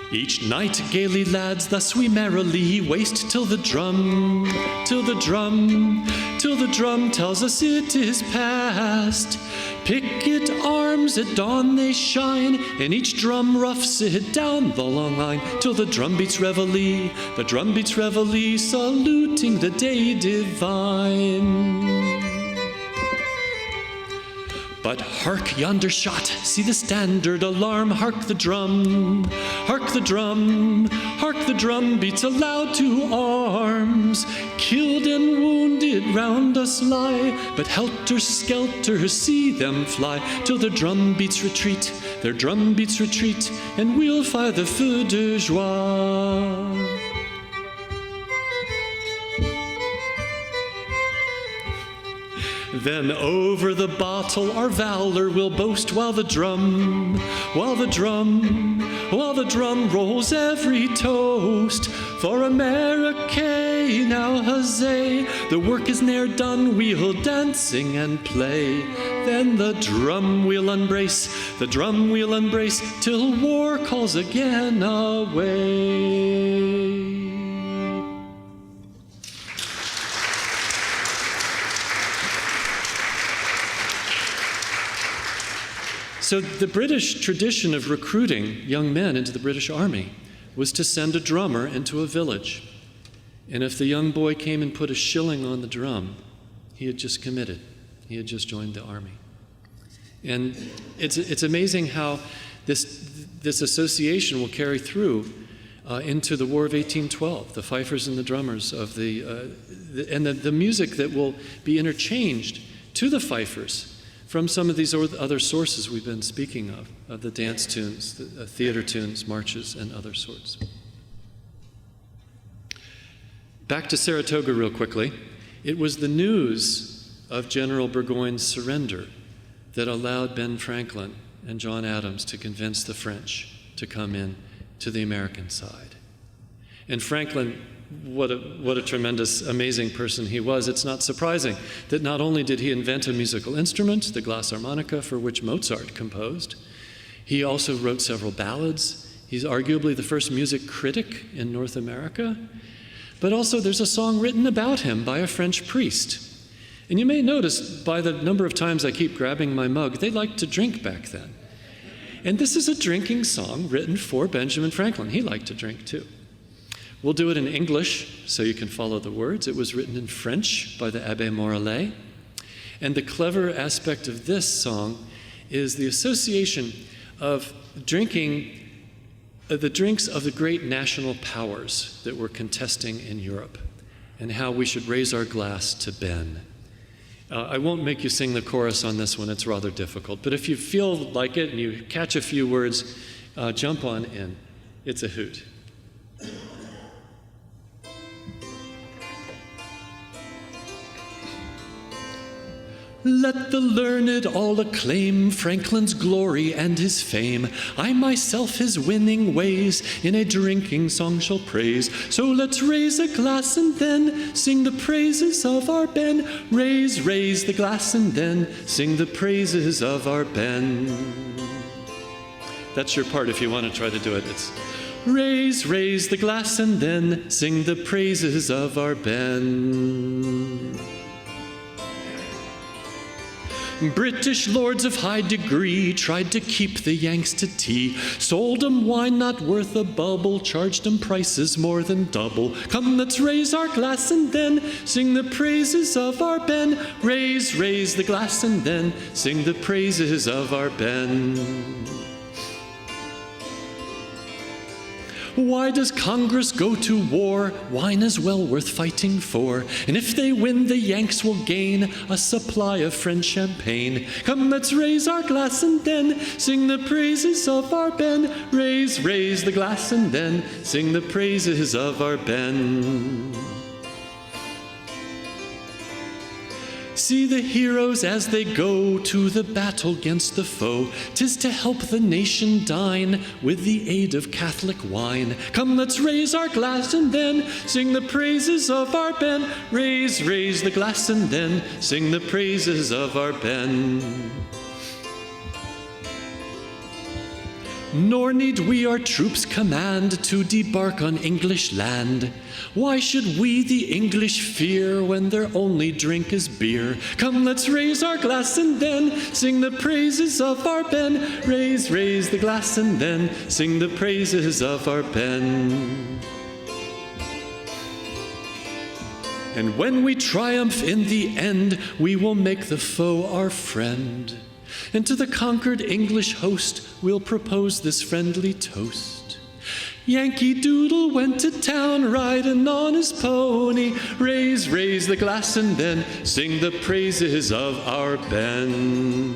Each night gaily, lads, thus we merrily waste till the drum, till the drum, till the drum tells us it is past. Picket arms at dawn they shine, and each drum roughs it down the long line, till the drum beats reveille, the drum beats reveille, saluting the day divine. But hark yonder shot, see the standard alarm, hark the drum, hark the drum, hark the drum beats aloud to arms. Killed and wounded round us lie, but helter-skelter see them fly, till their drum beats retreat, their drum beats retreat, and we'll fire the feu de joie. Then over the bottle our valor will boast, while the drum, while the drum, while the drum rolls every toast. For America now huzzay, the work is ne'er done, we'll dancing and play. Then the drum we'll embrace, the drum we'll embrace, till war calls again away. So the British tradition of recruiting young men into the British Army was to send a drummer into a village. And if the young boy came and put a shilling on the drum, he had just committed. He had just joined the army. And it's amazing how this association will carry through into the War of 1812, the fifers and the drummers of the music that will be interchanged to the fifers from some of these other sources we've been speaking of the dance tunes, the theater tunes, marches, and other sorts. Back to Saratoga real quickly. It was the news of General Burgoyne's surrender that allowed Ben Franklin and John Adams to convince the French to come in to the American side. And Franklin, what a tremendous, amazing person he was. It's not surprising that not only did he invent a musical instrument, the glass harmonica, for which Mozart composed, he also wrote several ballads. He's arguably the first music critic in North America. But also there's a song written about him by a French priest. And you may notice by the number of times I keep grabbing my mug, they liked to drink back then. And this is a drinking song written for Benjamin Franklin. He liked to drink too. We'll do it in English so you can follow the words. It was written in French by the Abbé Morellet. And the clever aspect of this song is the association of drinking the drinks of the great national powers that were contesting in Europe, and how we should raise our glass to Ben. I won't make you sing the chorus on this one, it's rather difficult. But if you feel like it and you catch a few words, jump on in. It's a hoot. Let the learned all acclaim Franklin's glory and his fame. I myself his winning ways in a drinking song shall praise. So let's raise a glass and then sing the praises of our Ben. Raise, raise the glass and then sing the praises of our Ben. That's your part if you want to try to do it. It's raise, raise the glass and then sing the praises of our Ben. British lords of high degree tried to keep the Yanks to tea, sold 'em wine not worth a bubble, charged 'em prices more than double. Come, let's raise our glass and then sing the praises of our Ben. Raise, raise the glass and then sing the praises of our Ben. Why does Congress go to war? Wine is well worth fighting for. And if they win, the Yanks will gain a supply of French champagne. Come, let's raise our glass and then sing the praises of our Ben. Raise, raise the glass and then sing the praises of our Ben. See the heroes as they go to the battle against the foe. 'Tis to help the nation dine with the aid of Catholic wine. Come, let's raise our glass and then sing the praises of our Ben. Raise, raise the glass and then sing the praises of our Ben. Nor need we our troops command to debark on English land. Why should we the English fear when their only drink is beer? Come, let's raise our glass and then sing the praises of our Ben. Raise, raise the glass and then sing the praises of our Ben. And when we triumph in the end, we will make the foe our friend. And to the conquered English host, we'll propose this friendly toast. Yankee Doodle went to town riding on his pony. Raise, raise the glass and then sing the praises of our Ben.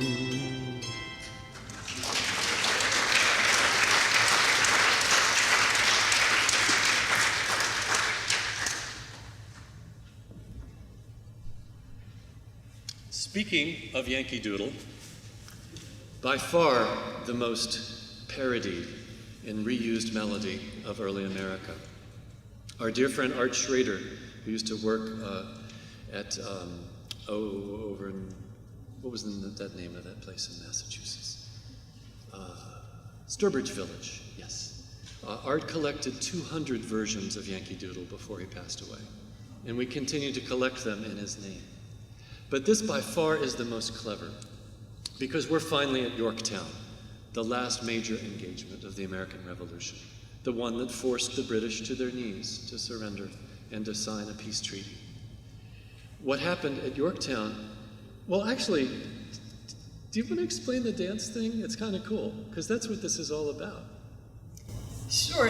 Speaking of Yankee Doodle, by far the most parodied and reused melody of early America. Our dear friend Art Schrader, who used to work over in, what was that name of that place in Massachusetts? Sturbridge Village, yes. Art collected 200 versions of Yankee Doodle before he passed away, and we continue to collect them in his name. But this by far is the most clever, because we're finally at Yorktown, the last major engagement of the American Revolution, the one that forced the British to their knees to surrender and to sign a peace treaty. What happened at Yorktown? Well, actually, do you want to explain the dance thing? It's kind of cool, because that's what this is all about. Sure.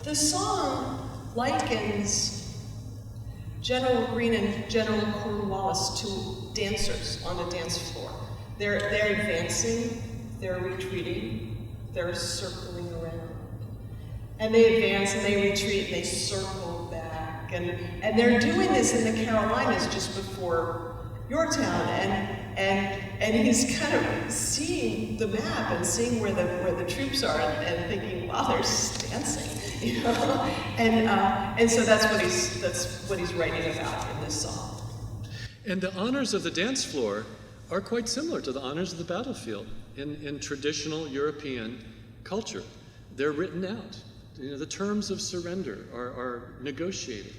The song likens General Greene and General Cornwallis to dancers on a dance floor. They're advancing, they're retreating, they're circling around. And they advance and they retreat and they circle back. And they're doing this in the Carolinas just before Yorktown. And he's kind of seeing the map and seeing where the troops are and thinking, wow, they're dancing. You know, and so that's what he's writing about in this song. And the honors of the dance floor are quite similar to the honors of the battlefield in traditional European culture. They're written out. You know, the terms of surrender are negotiated.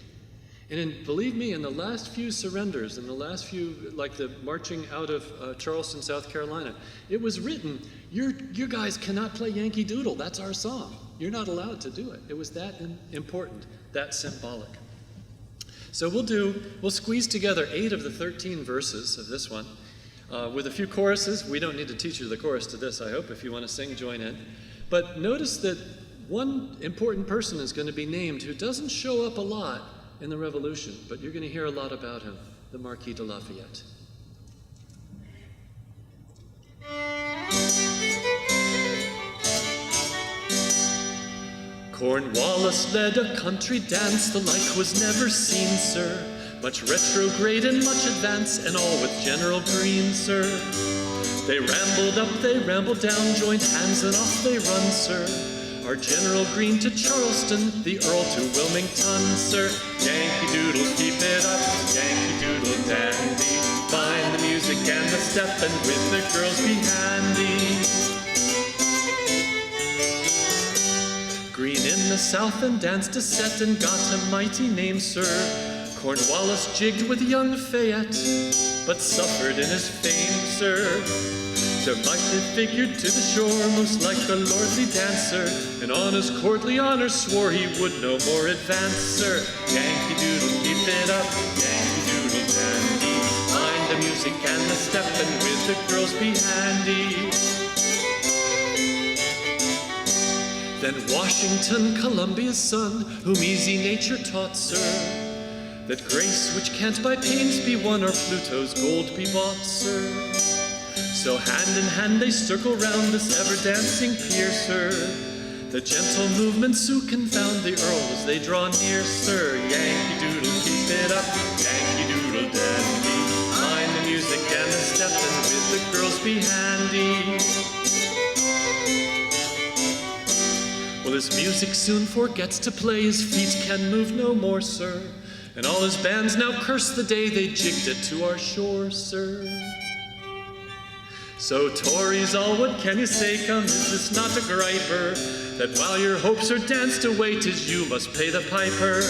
And believe me, in the last few surrenders, in the last few, like the marching out of Charleston, South Carolina, it was written, you guys cannot play Yankee Doodle, that's our song. You're not allowed to do it. It was that important, that symbolic. So we'll squeeze together 8 of the 13 verses of this one with a few choruses. We don't need to teach you the chorus to this, I hope. If you want to sing, join in. But notice that one important person is going to be named who doesn't show up a lot, in the Revolution, but you're going to hear a lot about him, the Marquis de Lafayette. Cornwallis led a country dance, the like was never seen, sir. Much retrograde and much advance, and all with General Greene, sir. They rambled up, they rambled down, joined hands and off they run, sir. Our General Greene to Charleston, the Earl to Wilmington, sir. Yankee Doodle, keep it up, Yankee Doodle dandy. Find the music and the step, and with the girls be handy. Greene in the South and danced a set and got a mighty name, sir. Cornwallis jigged with young Fayette, but suffered in his fame, sir. Delighted figured to the shore, most like a lordly dancer, and on his courtly honor swore he would no more advance, sir. Yankee Doodle, keep it up, Yankee Doodle dandy. Find the music and the step, and with the girls be handy. Then Washington, Columbia's son, whom easy nature taught, sir, that grace which can't by pains be won, or Pluto's gold be bought, sir. So hand in hand they circle round this ever-dancing pier, sir. The gentle movements who confound the Earl as they draw near, sir. Yankee Doodle, keep it up, Yankee Doodle dandy. Find the music and the step, and with the girls be handy. Well, his music soon forgets to play, his feet can move no more, sir. And all his bands now curse the day they jigged it to our shore, sir. So Tories all, what can you say, come, is this not a griper? That while your hopes are danced away, 'tis you must pay the piper.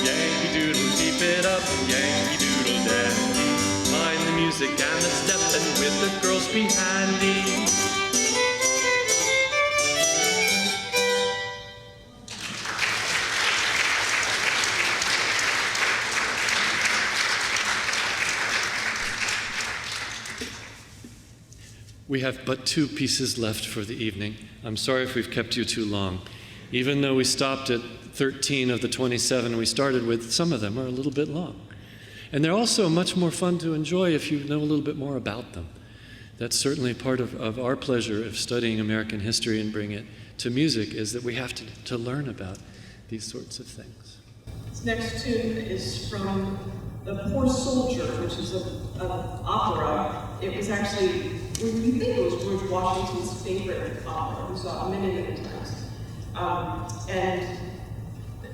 Yankee Doodle, keep it up, Yankee Doodle dandy. Find the music and the step, and with the girls be handy. We have but 2 pieces left for the evening. I'm sorry if we've kept you too long. Even though we stopped at 13 of the 27 we started with, some of them are a little bit long. And they're also much more fun to enjoy if you know a little bit more about them. That's certainly part of our pleasure of studying American history and bring it to music, is that we have to learn about these sorts of things. This next tune is from The Poor Soldier, which is an opera. It was actually, we think it was George Washington's favorite opera. We saw it many, many times. And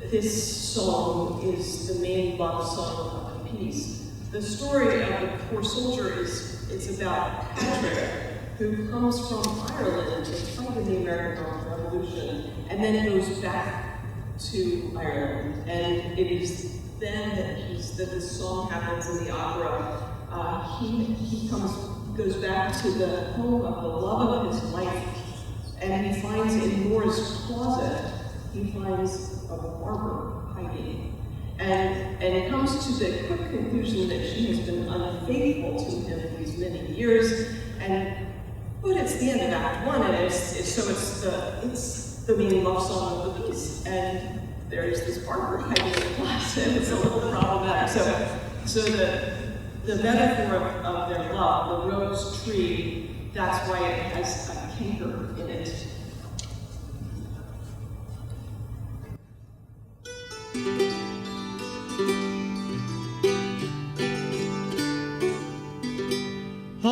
this song is the main love song of the piece. The story of The Poor Soldier it's about Patrick, who comes from Ireland to fight in the American Revolution, and then goes back to Ireland. And it is then that this song happens in the opera. He goes back to the home of the love of his life, and he finds in Laura's closet, he finds a barber hiding. And it comes to the quick conclusion that she has been unfaithful to him these many years. But it's the end of Act 1, and it's the main love song of the piece. And there's this barber hiding in the closet. It's a little problematic. So the metaphor of their love, the rose tree, that's why it has a canker in it. A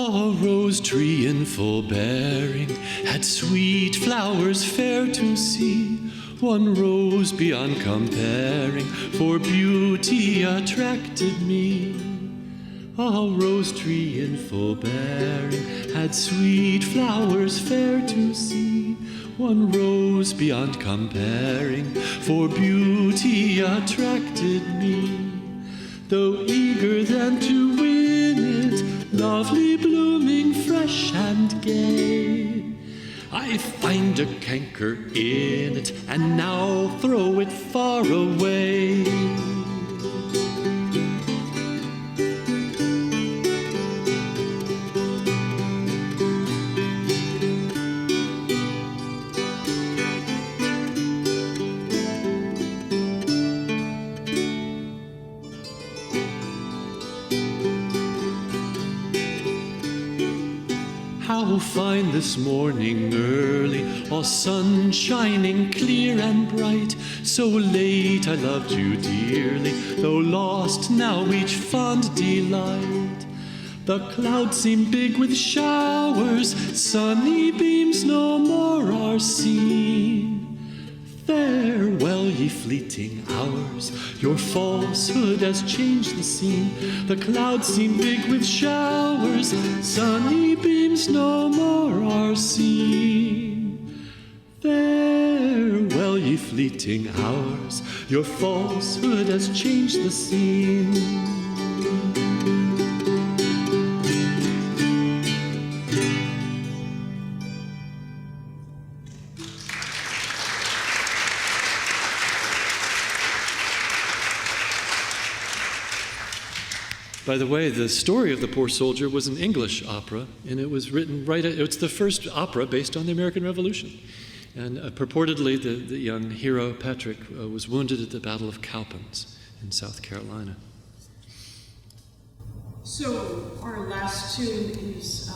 rose tree in full bearing had sweet flowers fair to see. One rose beyond comparing for beauty attracted me. A rose tree in full bearing had sweet flowers fair to see. One rose beyond comparing for beauty attracted me. Though eager then to win it, lovely blooming fresh and gay, I find a canker in it and now throw it far away. How fine this morning early, all sun shining clear and bright. So late I loved you dearly, though lost now each fond delight. The clouds seem big with showers, sunny beams no more are seen. Farewell, ye fleeting hours, your falsehood has changed the scene. The clouds seem big with showers, sunny beams no more are seen. Farewell, ye fleeting hours, your falsehood has changed the scene. By the way, the story of The Poor Soldier was an English opera, and it was written it's the first opera based on the American Revolution. And purportedly, the young hero, Patrick, was wounded at the Battle of Cowpens in South Carolina. So our last tune is,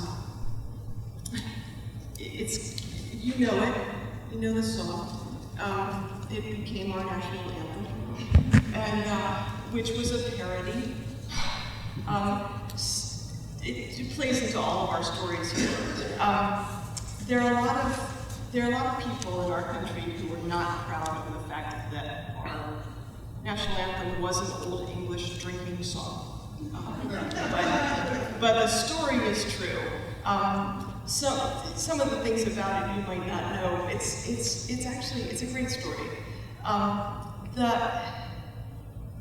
you know the song. It became our national anthem, and which was a parody. It plays into all of our stories here. There are a lot of people in our country who are not proud of the fact that our national anthem was an old English drinking song. But the story is true. Some of the things about it you might not know. It's a great story.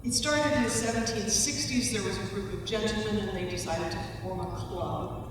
It started in the 1760s. There was a group of gentlemen, and they decided to form a club,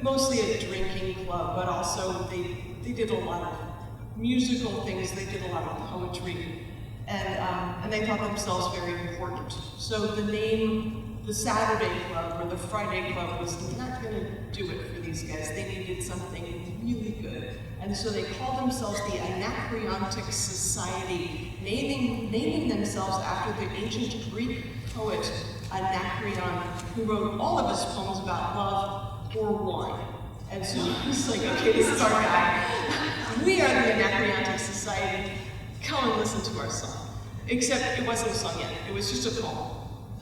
mostly a drinking club, but also they did a lot of musical things. They did a lot of poetry, and they thought themselves very important. So the name, the Saturday Club or the Friday Club, was not going to do it for these guys. They needed something really good, and so they called themselves the Anacreontic Society, naming themselves after the ancient Greek poet Anacreon, who wrote all of his poems about love or wine. And so he's like, okay, this is our guy. We are the Anacreontic Society. Come and listen to our song. Except it wasn't a song yet. It was just a poem.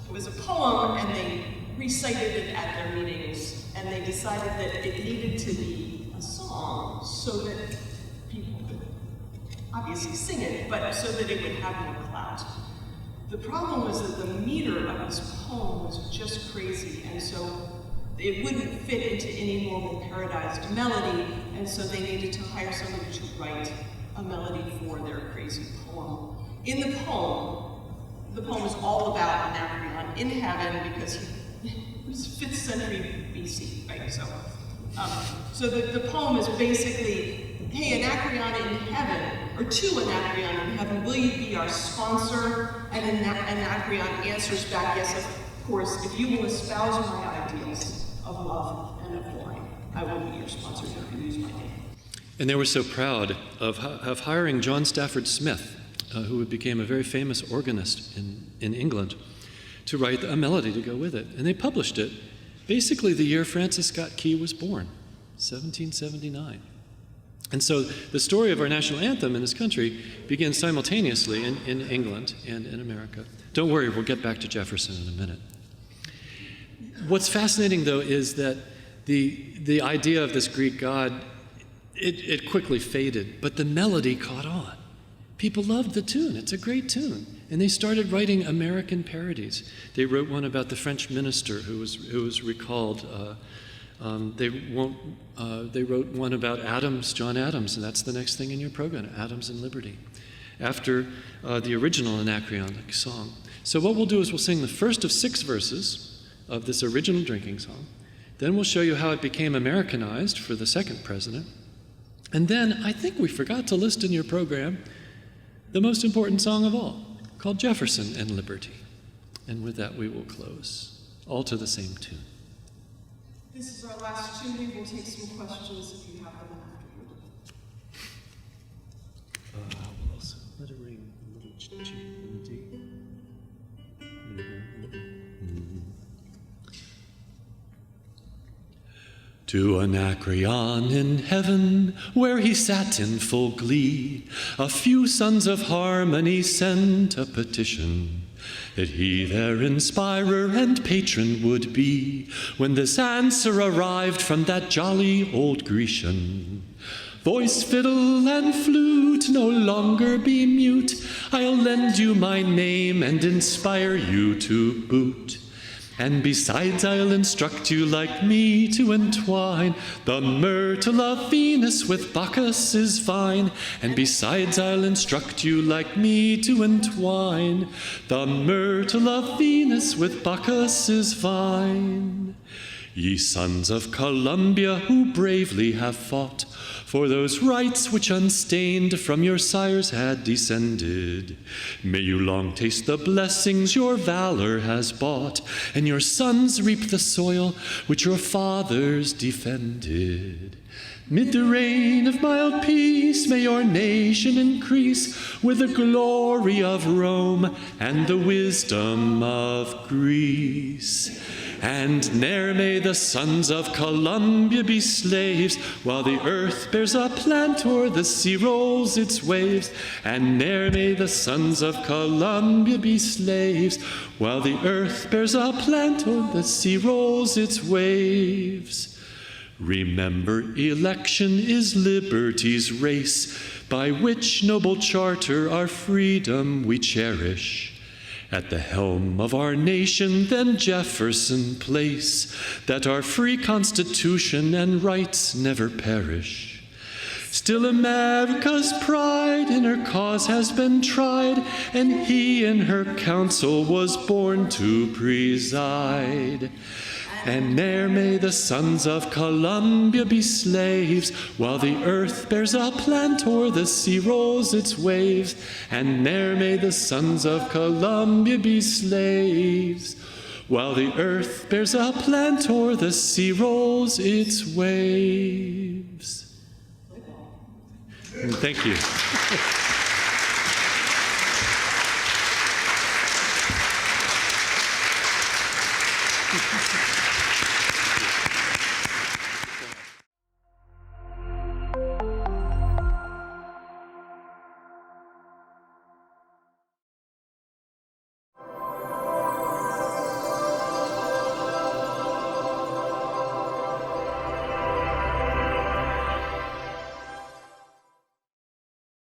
It was a poem, and they recited it at their meetings, and they decided that it needed to be a song so that people could obviously sing it, but so that it would have more clout. The problem was that the meter of this poem was just crazy, and so it wouldn't fit into any normal parodized melody, and so they needed to hire somebody to write a melody for their crazy poem. In the poem is all about Anacreon in heaven, because he was 5th century BC, right? So the poem is basically, hey, Anacreon in heaven, or to Anacreon in heaven, will you be our sponsor? And Anacreon answers back, yes, of course, if you will espouse my ideals of love and of wine, I will be your sponsor. You can use my name. And they were so proud of hiring John Stafford Smith, who became a very famous organist in England, to write a melody to go with it. And they published it basically the year Francis Scott Key was born, 1779. And so the story of our national anthem in this country begins simultaneously in England and in America. Don't worry, we'll get back to Jefferson in a minute. What's fascinating, though, is that the idea of this Greek god, it quickly faded, but the melody caught on. People loved the tune. It's a great tune. And they started writing American parodies. They wrote one about the French minister who was recalled. They wrote one about Adams, John Adams, and that's the next thing in your program, Adams and Liberty, after the original Anacreontic song. So what we'll do is we'll sing the first of 6 verses of this original drinking song. Then we'll show you how it became Americanized for the second president. And then I think we forgot to list in your program the most important song of all, called Jefferson and Liberty. And with that, we will close, all to the same tune. This is our last tune. We will take some questions if you have them afterward. We'll also let it ring a little G. To Anacreon in heaven, where he sat in full glee, a few sons of harmony sent a petition, that he their inspirer and patron would be, when this answer arrived from that jolly old Grecian. Voice, fiddle, and flute, no longer be mute. I'll lend you my name and inspire you to boot. And besides, I'll instruct you like me to entwine the myrtle of Venus with Bacchus's vine. And besides, I'll instruct you like me to entwine the myrtle of Venus with Bacchus's vine. Ye sons of Columbia, who bravely have fought for those rights which unstained from your sires had descended, may you long taste the blessings your valor has bought, and your sons reap the soil which your fathers defended. Mid the reign of mild peace may your nation increase with the glory of Rome and the wisdom of Greece. And ne'er may the sons of Columbia be slaves, while the earth bears a plant or the sea rolls its waves. And ne'er may the sons of Columbia be slaves, while the earth bears a plant or the sea rolls its waves. Remember, election is liberty's race, by which noble charter our freedom we cherish. At the helm of our nation then Jefferson place, that our free Constitution and rights never perish. Still America's pride in her cause has been tried, and he in her council was born to preside. And ne'er may the sons of Columbia be slaves, while the earth bears a plant or the sea rolls its waves. And ne'er may the sons of Columbia be slaves, while the earth bears a plant or the sea rolls its waves. And thank you.